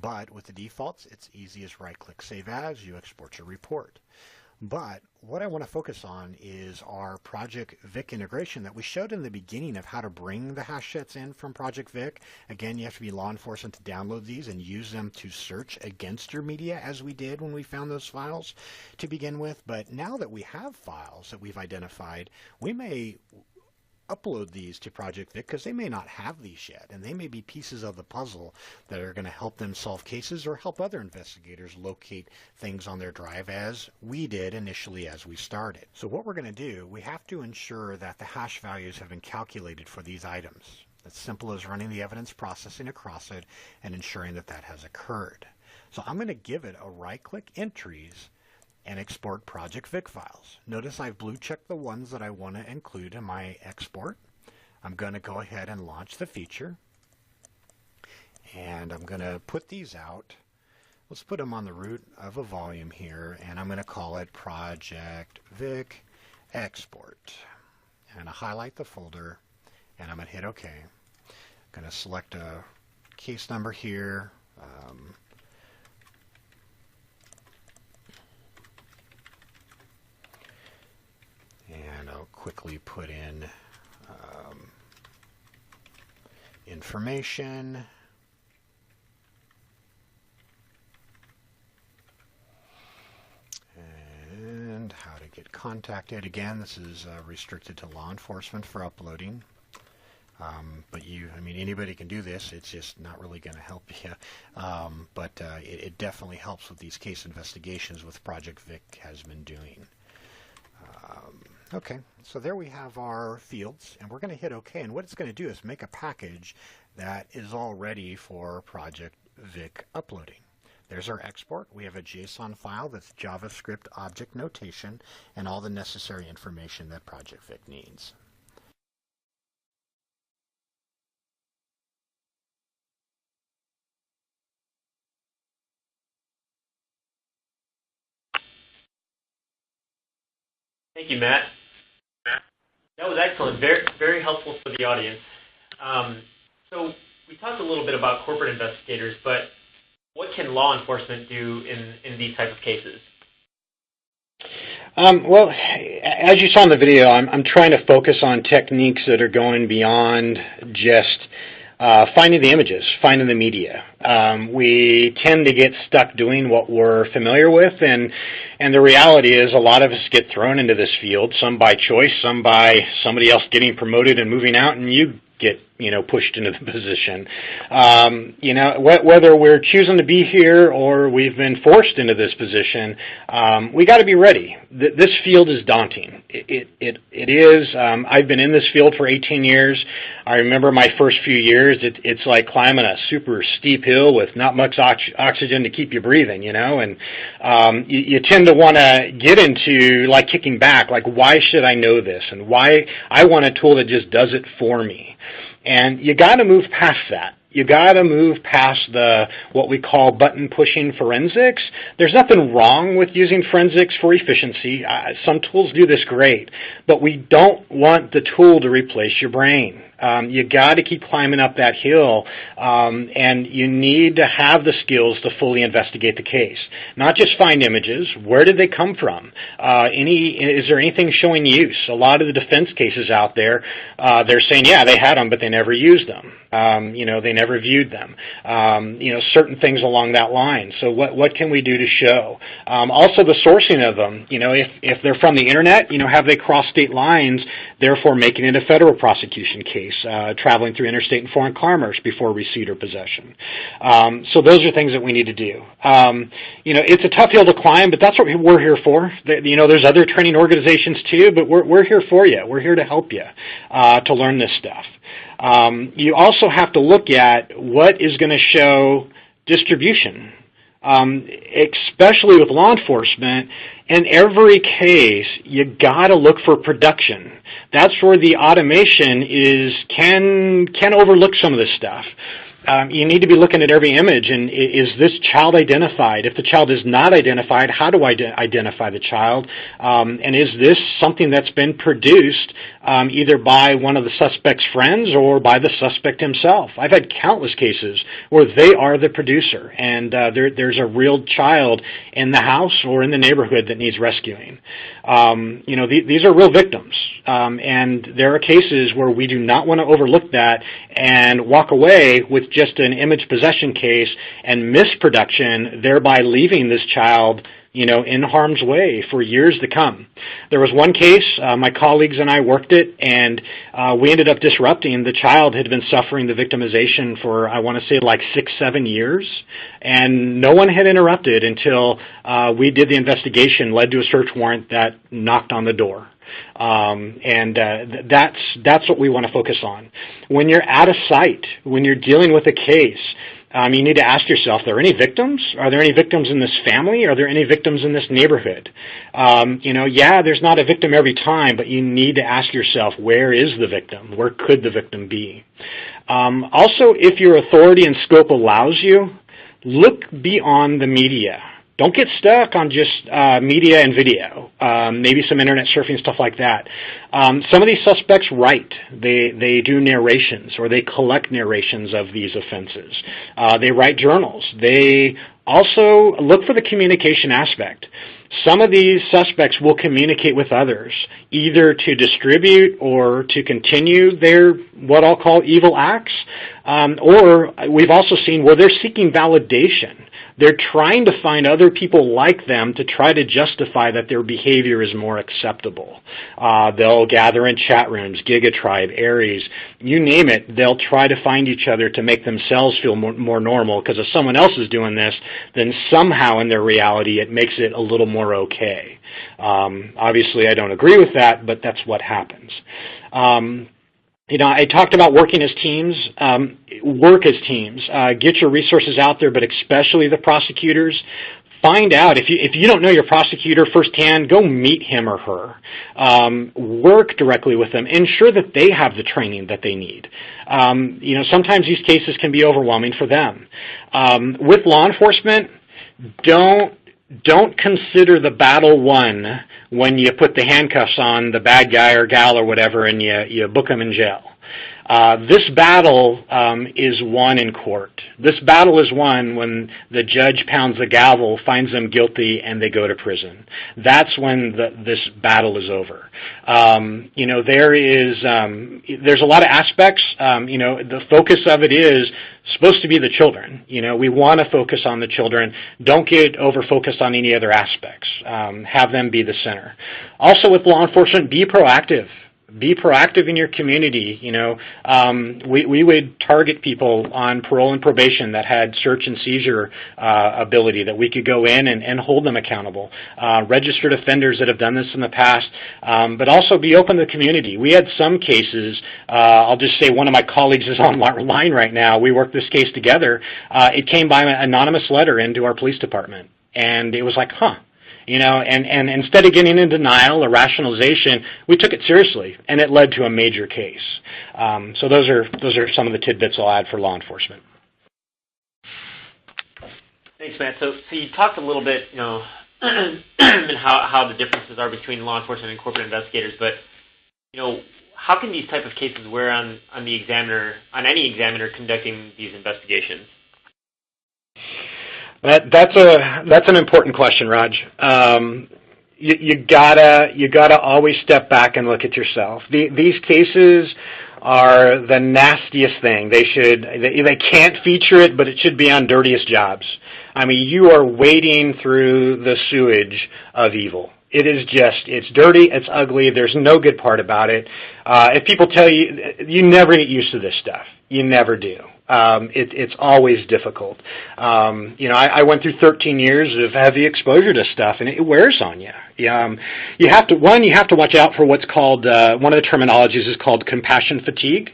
But with the defaults, it's easy as right-click Save As, you export your report. But what I want to focus on is our Project Vic integration that we showed in the beginning of how to bring the hash sets in from Project Vic. Again, you have to be law enforcement to download these and use them to search against your media, as we did when we found those files to begin with. But now that we have files that we've identified, we may upload these to Project Vic because they may not have these yet, and they may be pieces of the puzzle that are going to help them solve cases or help other investigators locate things on their drive, as we did initially as we started. So what we're going to do, we have to ensure that the hash values have been calculated for these items. As simple as running the evidence processing across it and ensuring that that has occurred. So I'm going to give it a right-click Entries and export Project Vic files. Notice I've blue checked the ones that I want to include in my export. I'm going to go ahead and launch the feature, and I'm going to put these out. Let's put them on the root of a volume here, and I'm going to call it Project Vic Export. And I highlight the folder, and I'm going to hit OK. I'm going to select a case number here. And I'll quickly put in information. And how to get contacted. Again, this is restricted to law enforcement for uploading. But anybody can do this. It's just not really going to help you. But it definitely helps with these case investigations with Project Vic has been doing. Okay, so there we have our fields, and we're going to hit OK, and what it's going to do is make a package that is all ready for Project Vic uploading. There's our export. We have a JSON file that's JavaScript object notation and all the necessary information that Project Vic needs. Thank you, Matt. That was excellent. Very, very helpful for the audience. So we talked a little bit about corporate investigators, but what can law enforcement do in these type of cases? Well, as you saw in the video, I'm trying to focus on techniques that are going beyond just finding the images, finding the media. We tend to get stuck doing what we're familiar with, and the reality is a lot of us get thrown into this field, some by choice, some by somebody else getting promoted and moving out, and you get pushed into the position. Whether we're choosing to be here or we've been forced into this position, we got to be ready. This field is daunting. It is. I've been in this field for 18 years. I remember my first few years. It's like climbing a super steep hill with not much oxygen to keep you breathing, and you tend to want to get into like kicking back, like why should I know this, and why I want a tool that just does it for me. And you got to move past that. You got to move past what we call button-pushing forensics. There's nothing wrong with using forensics for efficiency. Some tools do this great, but we don't want the tool to replace your brain. You got to keep climbing up that hill, and you need to have the skills to fully investigate the case. Not just find images. Where did they come from? Is there anything showing use? A lot of the defense cases out there, they're saying, yeah, they had them, but they never used them. They never viewed them. Certain things along that line. So what can we do to show? Also the sourcing of them. If they're from the internet, have they crossed state lines, therefore making it a federal prosecution case? Traveling through interstate and foreign commerce before receipt or possession. So those are things that we need to do. It's a tough hill to climb, but that's what we're here for. There's other training organizations too, but we're here for you. We're here to help you to learn this stuff. You also have to look at what is going to show distribution. especially with law enforcement, in every case, you got to look for production. That's where the automation can overlook some of this stuff. You need to be looking at every image, and is this child identified? If the child is not identified, how do I identify the child? And is this something that's been produced either by one of the suspect's friends or by the suspect himself? I've had countless cases where they are the producer, and there's a real child in the house or in the neighborhood that needs rescuing. These are real victims, and there are cases where we do not want to overlook that and walk away with just an image possession case and misproduction, thereby leaving this child, in harm's way for years to come. There was one case, my colleagues and I worked it, and we ended up disrupting. The child had been suffering the victimization for, I want to say, like 6-7 years, and no one had interrupted until we did the investigation, led to a search warrant that knocked on the door. That's what we want to focus on. When you're out of sight, when you're dealing with a case, you need to ask yourself, are there any victims? Are there any victims in this family? Are there any victims in this neighborhood? There's not a victim every time, but you need to ask yourself, where is the victim? Where could the victim be? Also, if your authority and scope allows you, look beyond the media. Don't get stuck on just media and video, maybe some internet surfing, stuff like that. Some of these suspects write. They do narrations, or they collect narrations of these offenses. They write journals. They also look for the communication aspect. Some of these suspects will communicate with others, either to distribute or to continue their what I'll call evil acts, or we've also seen where they're seeking validation. They're trying to find other people like them to try to justify that their behavior is more acceptable. They'll gather in chat rooms, GigaTribe, Aries, you name it. They'll try to find each other to make themselves feel more normal, because if someone else is doing this, then somehow in their reality it makes it a little more okay. Obviously, I don't agree with that, but that's what happens. I talked about working as teams. Work as teams. Get your resources out there, but especially the prosecutors. Find out, if you don't know your prosecutor firsthand, go meet him or her. Work directly with them. Ensure that they have the training that they need. Sometimes these cases can be overwhelming for them. With law enforcement, don't consider the battle won when you put the handcuffs on the bad guy or gal or whatever and you book them in jail. This battle is won in court. This battle is won when the judge pounds the gavel, finds them guilty, and they go to prison. That's when this battle is over. There's a lot of aspects. The focus of it is supposed to be the children. We want to focus on the children. Don't get over-focused on any other aspects. Have them be the center. Also with law enforcement, be proactive. Be proactive in your community. We would target people on parole and probation that had search and seizure ability, that we could go in and hold them accountable. Registered offenders that have done this in the past, but also be open to the community. We had some cases, I'll just say one of my colleagues is online right now. We worked this case together. It came by an anonymous letter into our police department, and it was like, and instead of getting in denial or rationalization, we took it seriously, and it led to a major case. So those are some of the tidbits I'll add for law enforcement. Thanks, Matt. So you talked a little bit, and how the differences are between law enforcement and corporate investigators, but how can these type of cases wear on any examiner conducting these investigations? That's an important question, Raj. You gotta always step back and look at yourself. These cases are the nastiest thing. They can't feature it, but it should be on dirtiest jobs. I mean, you are wading through the sewage of evil. It is it's dirty, it's ugly, there's no good part about it. If people tell you, you never get used to this stuff. You never do. It's always difficult. I went through 13 years of heavy exposure to stuff, and it wears on you. You have to watch out for what's called, one of the terminologies is called compassion fatigue.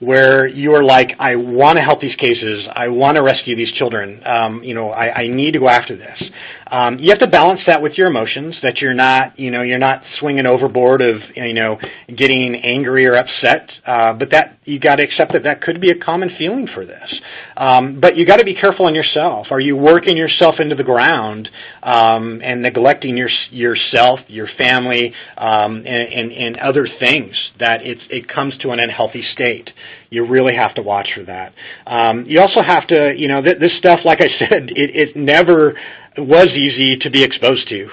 where you are like, I want to help these cases, I want to rescue these children, I need to go after this. You have to balance that with your emotions, that you're not swinging overboard of, getting angry or upset, but that you got to accept that could be a common feeling for this. But you got to be careful on yourself. Are you working yourself into the ground and neglecting yourself, your family, and other things that it comes to an unhealthy state? You really have to watch for that. You also have to, this stuff, like I said, it never was easy to be exposed to.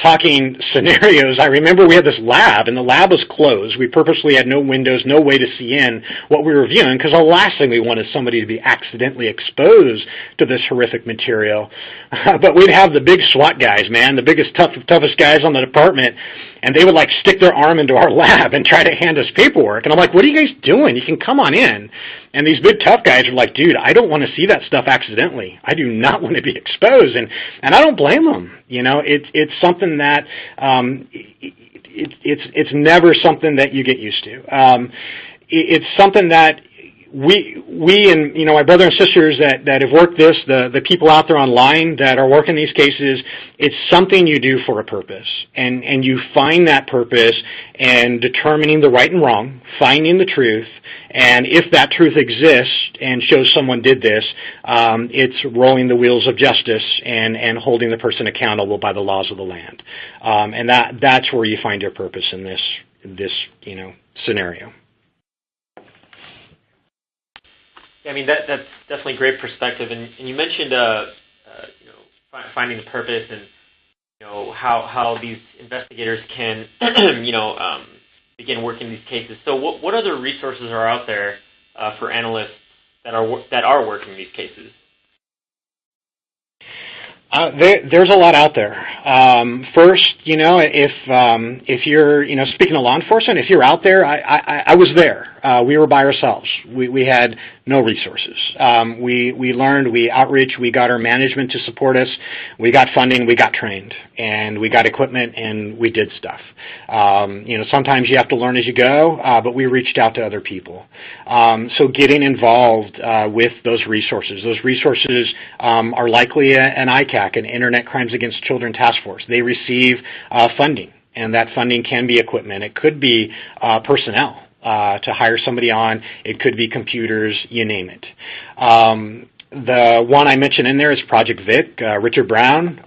Talking scenarios, I remember we had this lab, and the lab was closed. We purposely had no windows, no way to see in what we were viewing, because the last thing we wanted is somebody to be accidentally exposed to this horrific material. But we'd have the big SWAT guys, man, the biggest, toughest guys on the department, and they would like stick their arm into our lab and try to hand us paperwork. And I'm like, what are you guys doing? You can come on in. And these big tough guys are like, dude, I don't want to see that stuff accidentally. I do not want to be exposed. And I don't blame them. It's something that it's never something that you get used to. It's something that we and my brother and sisters that have worked this, the people out there online that are working these cases, it's something you do for a purpose, and you find that purpose and determining the right and wrong, finding the truth, and if that truth exists and shows someone did this, it's rolling the wheels of justice and holding the person accountable by the laws of the land, and that's where you find your purpose in this scenario. I mean, that's definitely great perspective, and you mentioned finding the purpose and how these investigators can begin working these cases. So what other resources are out there for analysts that are working these cases? There's a lot out there. First, if you're, speaking of law enforcement, if you're out there, I was there. We were by ourselves. We had no resources. We learned, we outreach, we got our management to support us, we got funding, we got trained, and we got equipment, and we did stuff. Sometimes you have to learn as you go, but we reached out to other people. So getting involved with those resources are likely an ICAC, an Internet Crimes Against Children Task Force. They receive funding, and that funding can be equipment. It could be personnel. To hire somebody on. It could be computers, you name it. The one I mentioned in there is Project Vic. Richard Brown,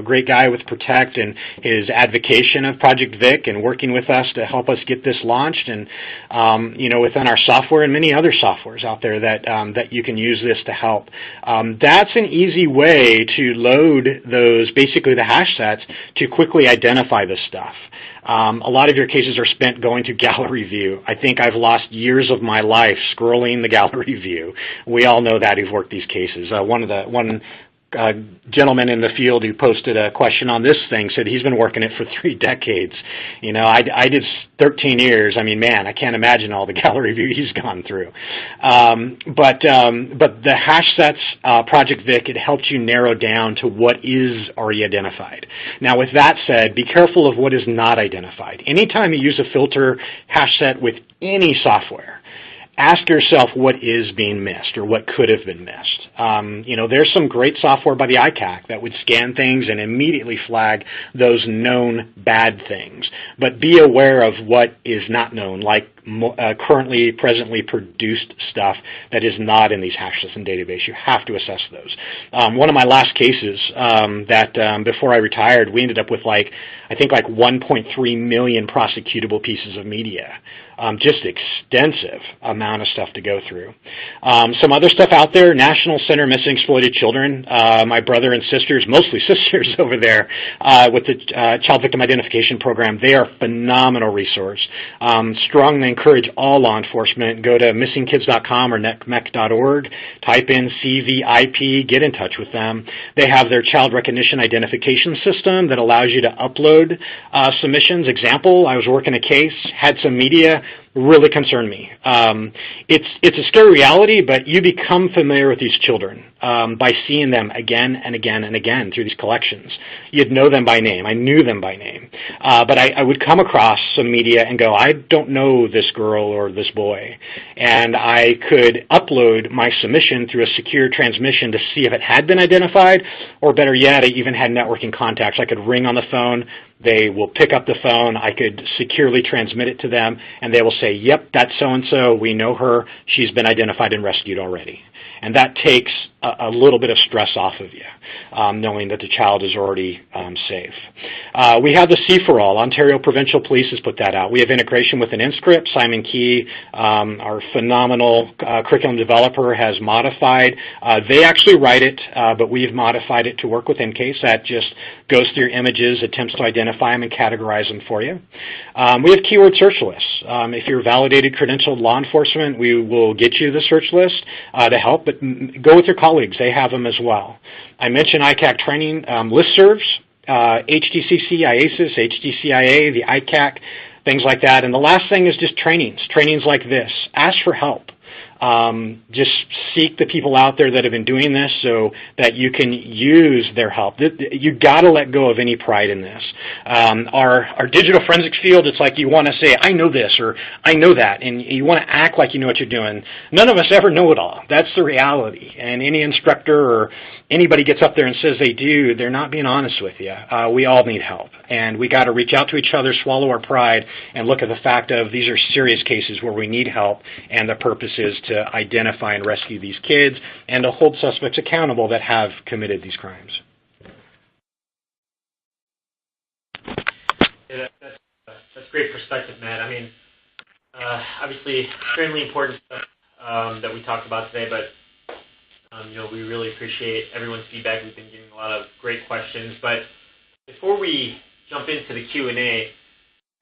great guy with Protect and his advocation of Project Vic and working with us to help us get this launched, and within our software and many other softwares out there that you can use this to help. That's an easy way to load those, basically the hash sets, to quickly identify this stuff. A lot of your cases are spent going to gallery view. I think I've lost years of my life scrolling the gallery view. We all know that who've worked these cases. One gentleman in the field who posted a question on this thing said he's been working it for 3 decades. I did 13 years. I mean, man, I can't imagine all the gallery view he's gone through. But the hash sets, Project Vic, it helps you narrow down to what is already identified. Now, with that said, be careful of what is not identified. Anytime you use a filter hash set with any software, ask yourself what is being missed or what could have been missed. There's some great software by the ICAC that would scan things and immediately flag those known bad things. But be aware of what is not known, like presently produced stuff that is not in these hash lists and database. You have to assess those. One of my last cases that before I retired, we ended up with like 1.3 million prosecutable pieces of media. Just extensive amount of stuff to go through. Some other stuff out there, National Center Missing Exploited Children. My brother and sisters, mostly sisters over there, with the Child Victim Identification Program, they are a phenomenal resource. Strongly encourage all law enforcement, go to missingkids.com or necmec.org, type in CVIP, get in touch with them. They have their child recognition identification system that allows you to upload submissions. Example, I was working a case, had some media, really concern me. It's a scary reality, but you become familiar with these children by seeing them again and again and again through these collections. You'd know them by name. I knew them by name. But I would come across some media and go, I don't know this girl or this boy. And I could upload my submission through a secure transmission to see if it had been identified, or better yet, I even had networking contacts. I could ring on the phone. They will pick up the phone. I could securely transmit it to them, and they will say, yep, that's so-and-so. We know her. She's been identified and rescued already. And that takes a little bit of stress off of you, knowing that the child is already safe. We have the C4All. Ontario Provincial Police has put that out. We have integration with an Encryption. Simon Key, our phenomenal curriculum developer, has modified. They actually write it, but we've modified it to work with EnCase. That just goes through your images, attempts to identify them and categorize them for you. We have keyword search lists. If you're validated credentialed law enforcement, we will get you the search list to help, but go with your colleagues. They have them as well. I mentioned ICAC training listservs, HTCC, IASIS, HTCIA, the ICAC, things like that. And the last thing is just trainings like this. Ask for help. Just seek the people out there that have been doing this so that you can use their help. You've got to let go of any pride in this. Our digital forensics field, it's like you want to say, I know this or I know that, and you want to act like you know what you're doing. None of us ever know it all. That's the reality. And any instructor or anybody gets up there and says they do, they're not being honest with you. We all need help. And we got to reach out to each other, swallow our pride, and look at the fact of these are serious cases where we need help, and the purpose is to identify and rescue these kids and to hold suspects accountable that have committed these crimes. Yeah, that's great perspective, Matt. I mean, obviously, extremely important stuff that we talked about today, but we really appreciate everyone's feedback. We've been getting a lot of great questions. But before we jump into the Q&A,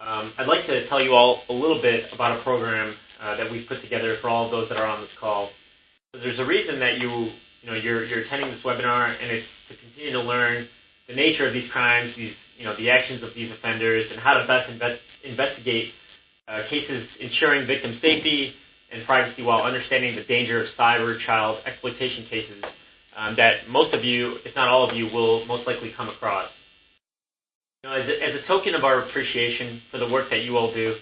I'd like to tell you all a little bit about a program that we've put together for all of those that are on this call. So there's a reason that you're attending this webinar, and it's to continue to learn the nature of these crimes, the actions of these offenders, and how to best investigate cases ensuring victim safety and privacy while understanding the danger of cyber child exploitation cases that most of you, if not all of you, will most likely come across. As a token of our appreciation for the work that you all do,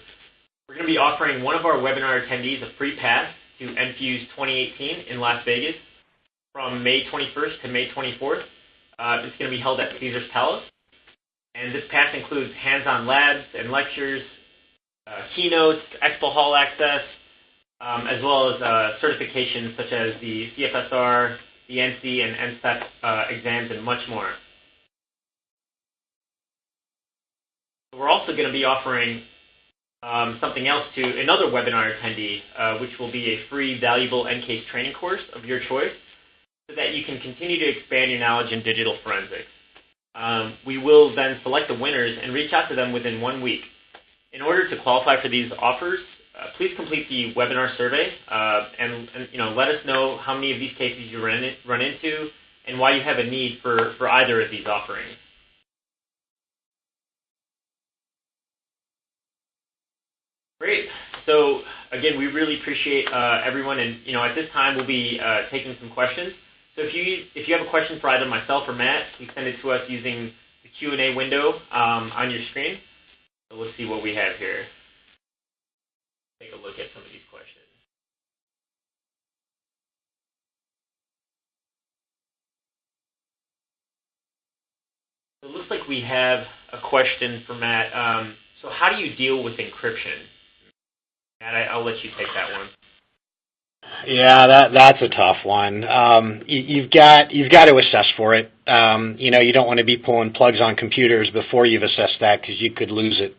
we're going to be offering one of our webinar attendees a free pass to NFuse 2018 in Las Vegas from May 21st to May 24th. It's going to be held at Caesars Palace. And this pass includes hands-on labs and lectures, keynotes, expo hall access, as well as certifications such as the CFSR, the NC, and NSTEP exams, and much more. We're also going to be offering something else to another webinar attendee, which will be a free, valuable EnCase training course of your choice so that you can continue to expand your knowledge in digital forensics. We will then select the winners and reach out to them within 1 week. In order to qualify for these offers, please complete the webinar survey and let us know how many of these cases you run into and why you have a need for either of these offerings. Great. So again, we really appreciate everyone, and at this time we'll be taking some questions. So if you have a question for either myself or Matt, please send it to us using the Q&A window on your screen. So let's see what we have here. Take a look at some of these questions. So it looks like we have a question for Matt. So how do you deal with encryption? Matt, I'll let you take that one. Yeah, that's a tough one. You've got to assess for it. You don't want to be pulling plugs on computers before you've assessed that, because you could lose it,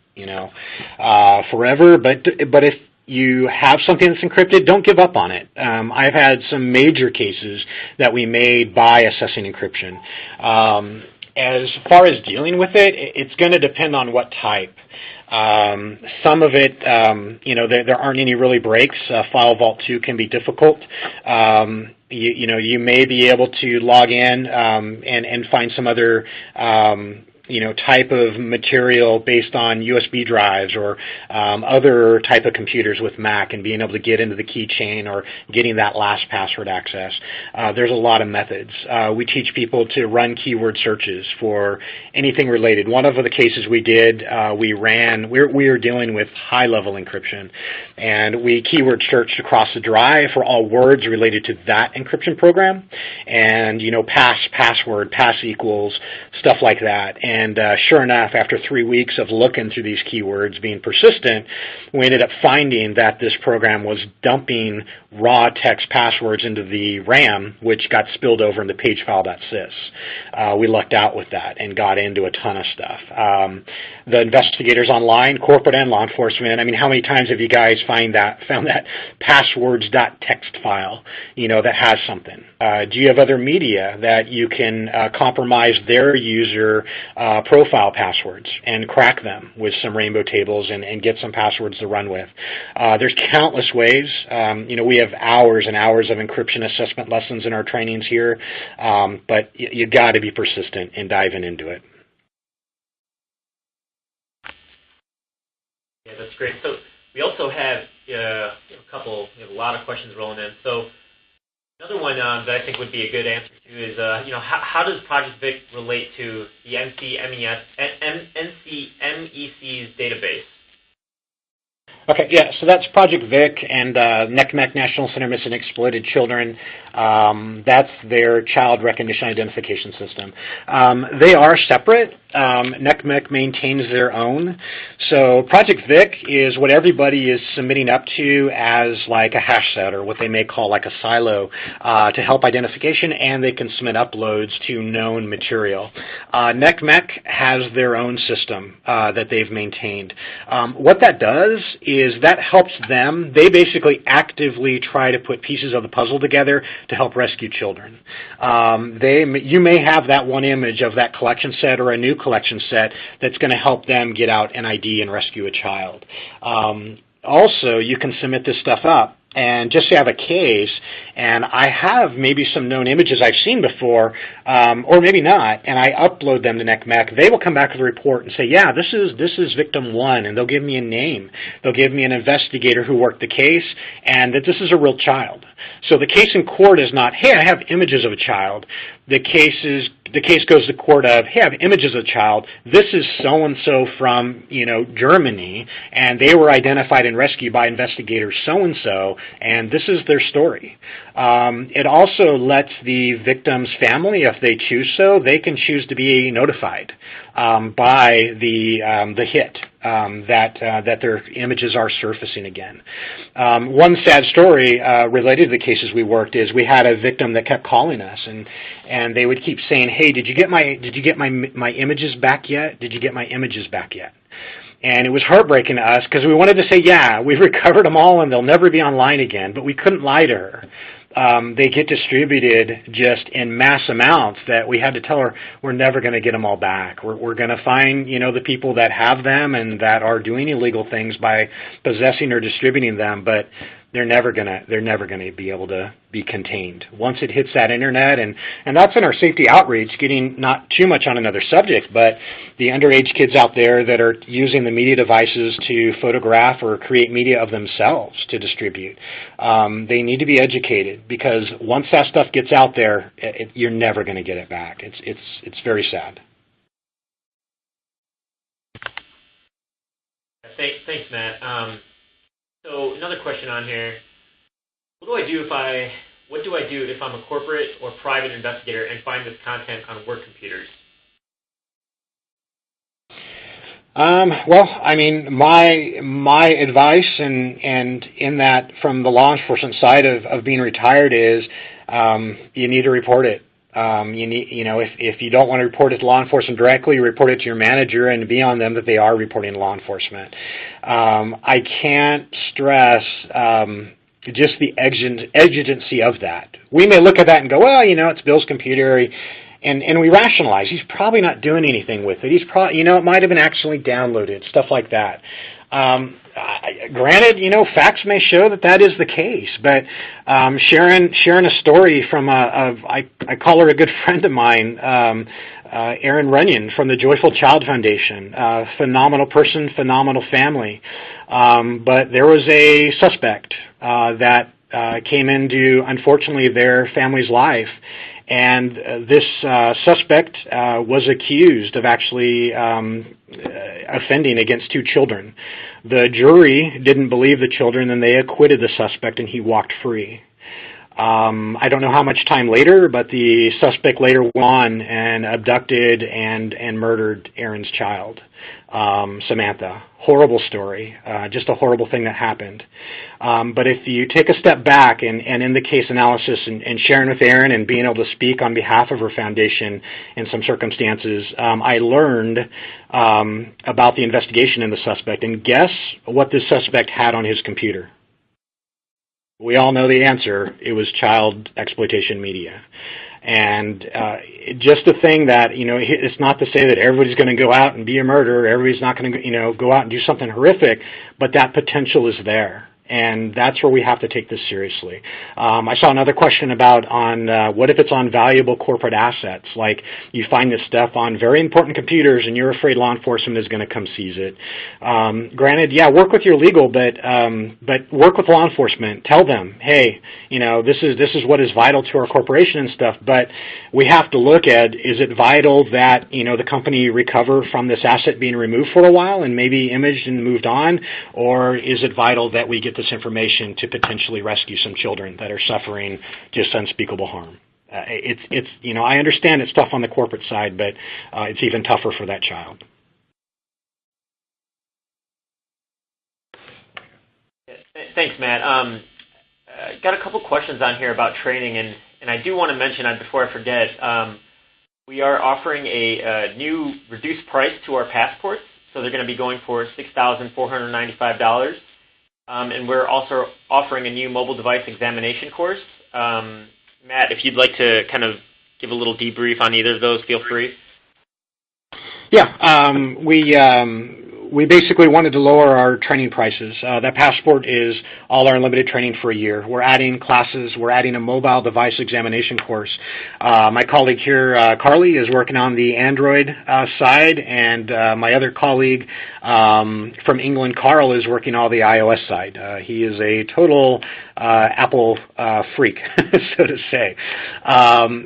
forever. But if you have something that's encrypted, don't give up on it. I've had some major cases that we made by assessing encryption. As far as dealing with it, it's going to depend on what type. Some of it, there aren't any really breaks. File Vault 2 can be difficult. You may be able to log in and find some other type of material based on USB drives or other type of computers with Mac and being able to get into the keychain or getting that last password access. There's a lot of methods. We teach people to run keyword searches for anything related. One of the cases we did, we were dealing with high-level encryption, and we keyword searched across the drive for all words related to that encryption program, and password, pass equals, stuff like that. And sure enough, after 3 weeks of looking through these keywords, being persistent, we ended up finding that this program was dumping raw text passwords into the RAM, which got spilled over into pagefile.sys. We lucked out with that and got into a ton of stuff. The investigators online, corporate and law enforcement, I mean, how many times have you guys found that passwords.txt file, that has something? Do you have other media that you can compromise their user profile passwords and crack them with some rainbow tables and get some passwords to run with? There's countless ways. We have hours and hours of encryption assessment lessons in our trainings here, but you got to be persistent in diving into it. Yeah, that's great. So we also have a lot of questions rolling in. So another one that I think would be a good answer to is, how does Project Vic relate to the NCMEC's database? Okay, yeah, so that's Project Vic and NCMEC, National Center Missing and Exploited Children. That's their child recognition identification system. They are separate. NCMEC maintains their own. So Project Vic is what everybody is submitting up to as like a hash set, or what they may call like a silo, to help identification, and they can submit uploads to known material. NCMEC has their own system that they've maintained. What that does is that helps them. They basically actively try to put pieces of the puzzle together to help rescue children. You may have that one image of that collection set or a new collection set that's going to help them get out an ID and rescue a child. Also, you can submit this stuff up and just say I have a case, and I have maybe some known images I've seen before, or maybe not, and I upload them to NCMEC. They will come back with a report and say, yeah, this is victim 1, and they'll give me a name. They'll give me an investigator who worked the case, and that this is a real child. So the case in court is not, hey, I have images of a child. The case goes to court of, hey, I have images of a child. This is so-and-so from, Germany, and they were identified and rescued by investigator so-and-so, and this is their story. It also lets the victim's family, if they choose so, they can choose to be notified by the hit that their images are surfacing again. One sad story related to the cases we worked is we had a victim that kept calling us, and they would keep saying, hey, did you get my images back yet? Did you get my images back yet? And it was heartbreaking to us because we wanted to say, yeah, we've recovered them all and they'll never be online again, but we couldn't lie to her. They get distributed just in mass amounts that we had to tell her we're never going to get them all back. We're going to find, the people that have them and that are doing illegal things by possessing or distributing them, but they're never going to be able to be contained once it hits that internet. And that's in our safety outreach, getting not too much on another subject, but the underage kids out there that are using the media devices to photograph or create media of themselves to distribute. They need to be educated, because once that stuff gets out there, you're never going to get it back. It's very sad. Thanks, Matt. So another question on here: what do I do if I'm a corporate or private investigator and find this content on work computers? Well, I mean, my advice and in that from the law enforcement side of being retired is you need to report it. If you don't want to report it to law enforcement directly, report it to your manager and be on them that they are reporting to law enforcement. I can't stress just the exigency of that. We may look at that and go, well, it's Bill's computer, and we rationalize. He's probably not doing anything with it. He's probably, it might have been accidentally downloaded, stuff like that. Granted, facts may show that is the case, but sharing a story from I call her a good friend of mine, Aaron Runyon from the Joyful Child Foundation. Phenomenal person, phenomenal family. But there was a suspect that came into, unfortunately, their family's life. And this suspect was accused of actually offending against 2 children. The jury didn't believe the children, and they acquitted the suspect, and he walked free. I don't know how much time later, but the suspect later went on and abducted and murdered Aaron's child, Samantha. Horrible story, just a horrible thing that happened. But if you take a step back and in the case analysis and sharing with Aaron and being able to speak on behalf of her foundation in some circumstances, I learned about the investigation in the suspect. And guess what this suspect had on his computer? We all know the answer. It was child exploitation media. And just a thing that, it's not to say that everybody's going to go out and be a murderer, everybody's not going to, go out and do something horrific, but that potential is there. And that's where we have to take this seriously. I saw another question about what if it's on valuable corporate assets, like you find this stuff on very important computers and you're afraid law enforcement is going to come seize it. Granted, yeah, work with your legal, but work with law enforcement. Tell them, hey, this is what is vital to our corporation and stuff. But we have to look at, is it vital that the company recover from this asset being removed for a while and maybe imaged and moved on, or is it vital that we get this information to potentially rescue some children that are suffering just unspeakable harm? It's I understand it's tough on the corporate side, but it's even tougher for that child. Thanks, Matt. Got a couple questions on here about training, and I do want to mention, before I forget, we are offering a new reduced price to our passports, so they're going to be going for $6,495. And we're also offering a new mobile device examination course. Matt, if you'd like to kind of give a little debrief on either of those, feel free. Yeah, we basically wanted to lower our training prices. That passport is all our unlimited training for a year. We're adding classes. We're adding a mobile device examination course. My colleague here, Carly, is working on the Android side, and my other colleague from England, Carl, is working on the iOS side. He is a total Apple freak, so to say.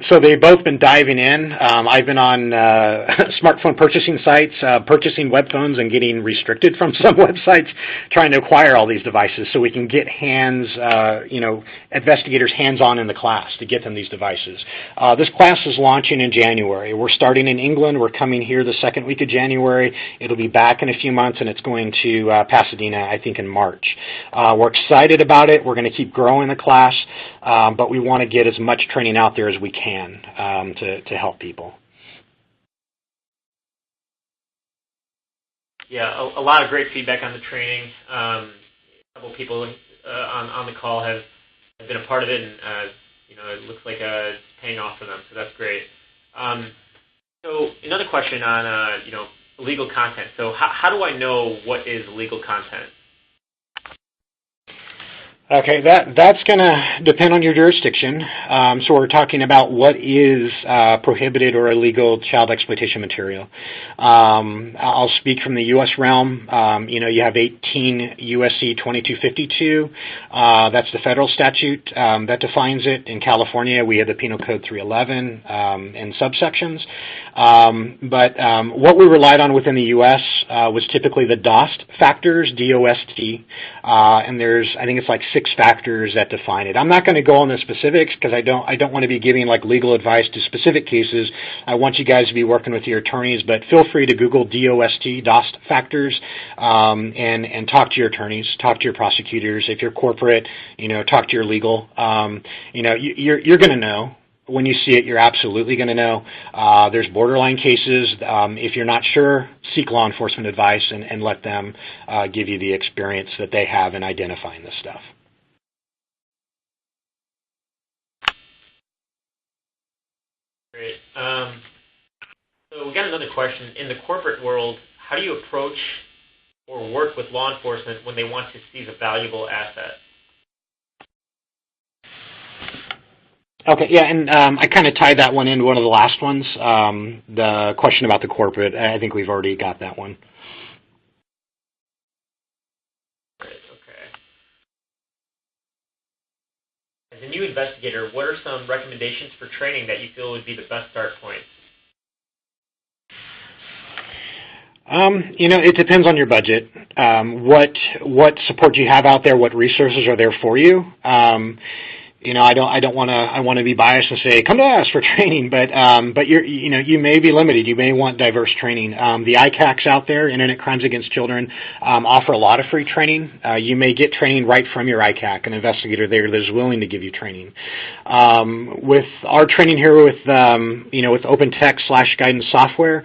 So they've both been diving in. I've been on smartphone purchasing sites, purchasing web phones and getting restricted from some websites, trying to acquire all these devices so we can get investigators hands-on in the class to get them these devices. This class is launching in January. We're starting in England. We're coming here the second week of January. It'll be back in a few months, and it's going to Pasadena, I think, in March. We're excited about it. We're going to keep growing the class, but we want to get as much training out there as we can to help people. Yeah, a lot of great feedback on the training. A couple people on the call have been a part of it, and it looks like it's paying off for them, so that's great. So another question on illegal content. So how do I know what is illegal content? Okay, that's going to depend on your jurisdiction. So we're talking about what is prohibited or illegal child exploitation material. I'll speak from the U.S. realm. You have 18 U.S.C. 2252. That's the federal statute that defines it. In California, we have the Penal Code 311 and subsections. But what we relied on within the U.S. Was typically the DOST factors, D-O-S-T, and I think it's like 6 factors that define it. I'm not going to go on the specifics because I don't want to be giving like legal advice to specific cases. I want you guys to be working with your attorneys, but feel free to Google DOST factors and talk to your attorneys, talk to your prosecutors. If you're corporate, talk to your legal. You're going to know. When you see it, you're absolutely going to know. There's borderline cases. If you're not sure, seek law enforcement advice and let them give you the experience that they have in identifying this stuff. Great. So we got another question. In the corporate world, how do you approach or work with law enforcement when they want to seize a valuable asset? Okay, yeah, and I kind of tied that one into one of the last ones, the question about the corporate. I think we've already got that one. Right, okay. As a new investigator, what are some recommendations for training that you feel would be the best start point? It depends on your budget. What support you have out there, what resources are there for you. I want to be biased and say come to us for training, but you may be limited. You may want diverse training. The ICACs out there, Internet Crimes Against Children, offer a lot of free training. You may get training right from your ICAC, an investigator there that is willing to give you training. With our training here with OpenText/guidance software,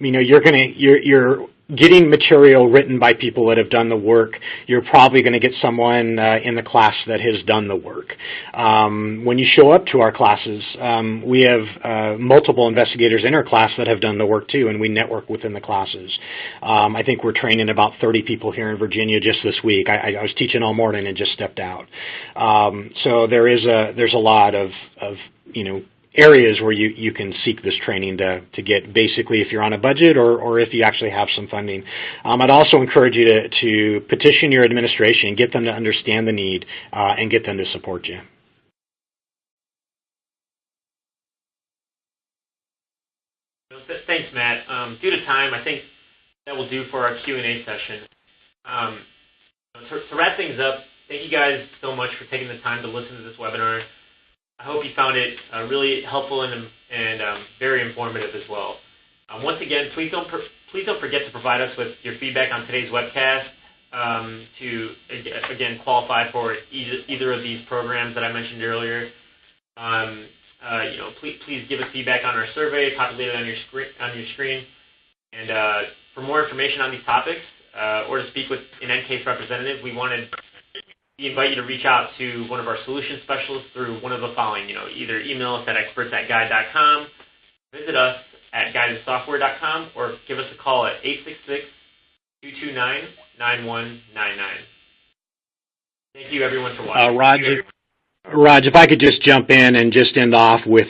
you're getting material written by people that have done the work. You're probably going to get someone in the class that has done the work. When you show up to our classes, we have multiple investigators in our class that have done the work too, and we network within the classes. I think we're training about 30 people here in Virginia just this week. I was teaching all morning and just stepped out. So there's a lot of areas where you can seek this training to get basically if you're on a budget or if you actually have some funding. I'd also encourage you to petition your administration, get them to understand the need, and get them to support you. Thanks, Matt. Due to time, I think that will do for our Q&A session. To wrap things up, thank you guys so much for taking the time to listen to this webinar. I hope you found it really helpful and very informative as well. Once again, please don't forget to provide us with your feedback on today's webcast to again qualify for either of these programs that I mentioned earlier. Please give us feedback on our survey populated on your screen. And for more information on these topics or to speak with an EnCase representative, we invite you to reach out to one of our solution specialists through one of the following, either email us at experts@guide.com, visit us at guidedsoftware.com, or give us a call at 866-229-9199. Thank you, everyone, for watching. Raj, if I could just jump in and just end off with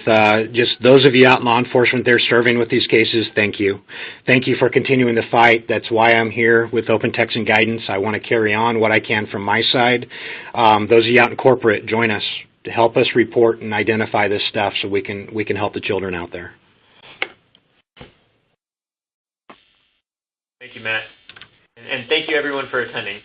just those of you out in law enforcement there serving with these cases, thank you. Thank you for continuing the fight. That's why I'm here with OpenText and Guidance. I want to carry on what I can from my side. Those of you out in corporate, join us to help us report and identify this stuff so we can help the children out there. Thank you, Matt. And thank you, everyone, for attending.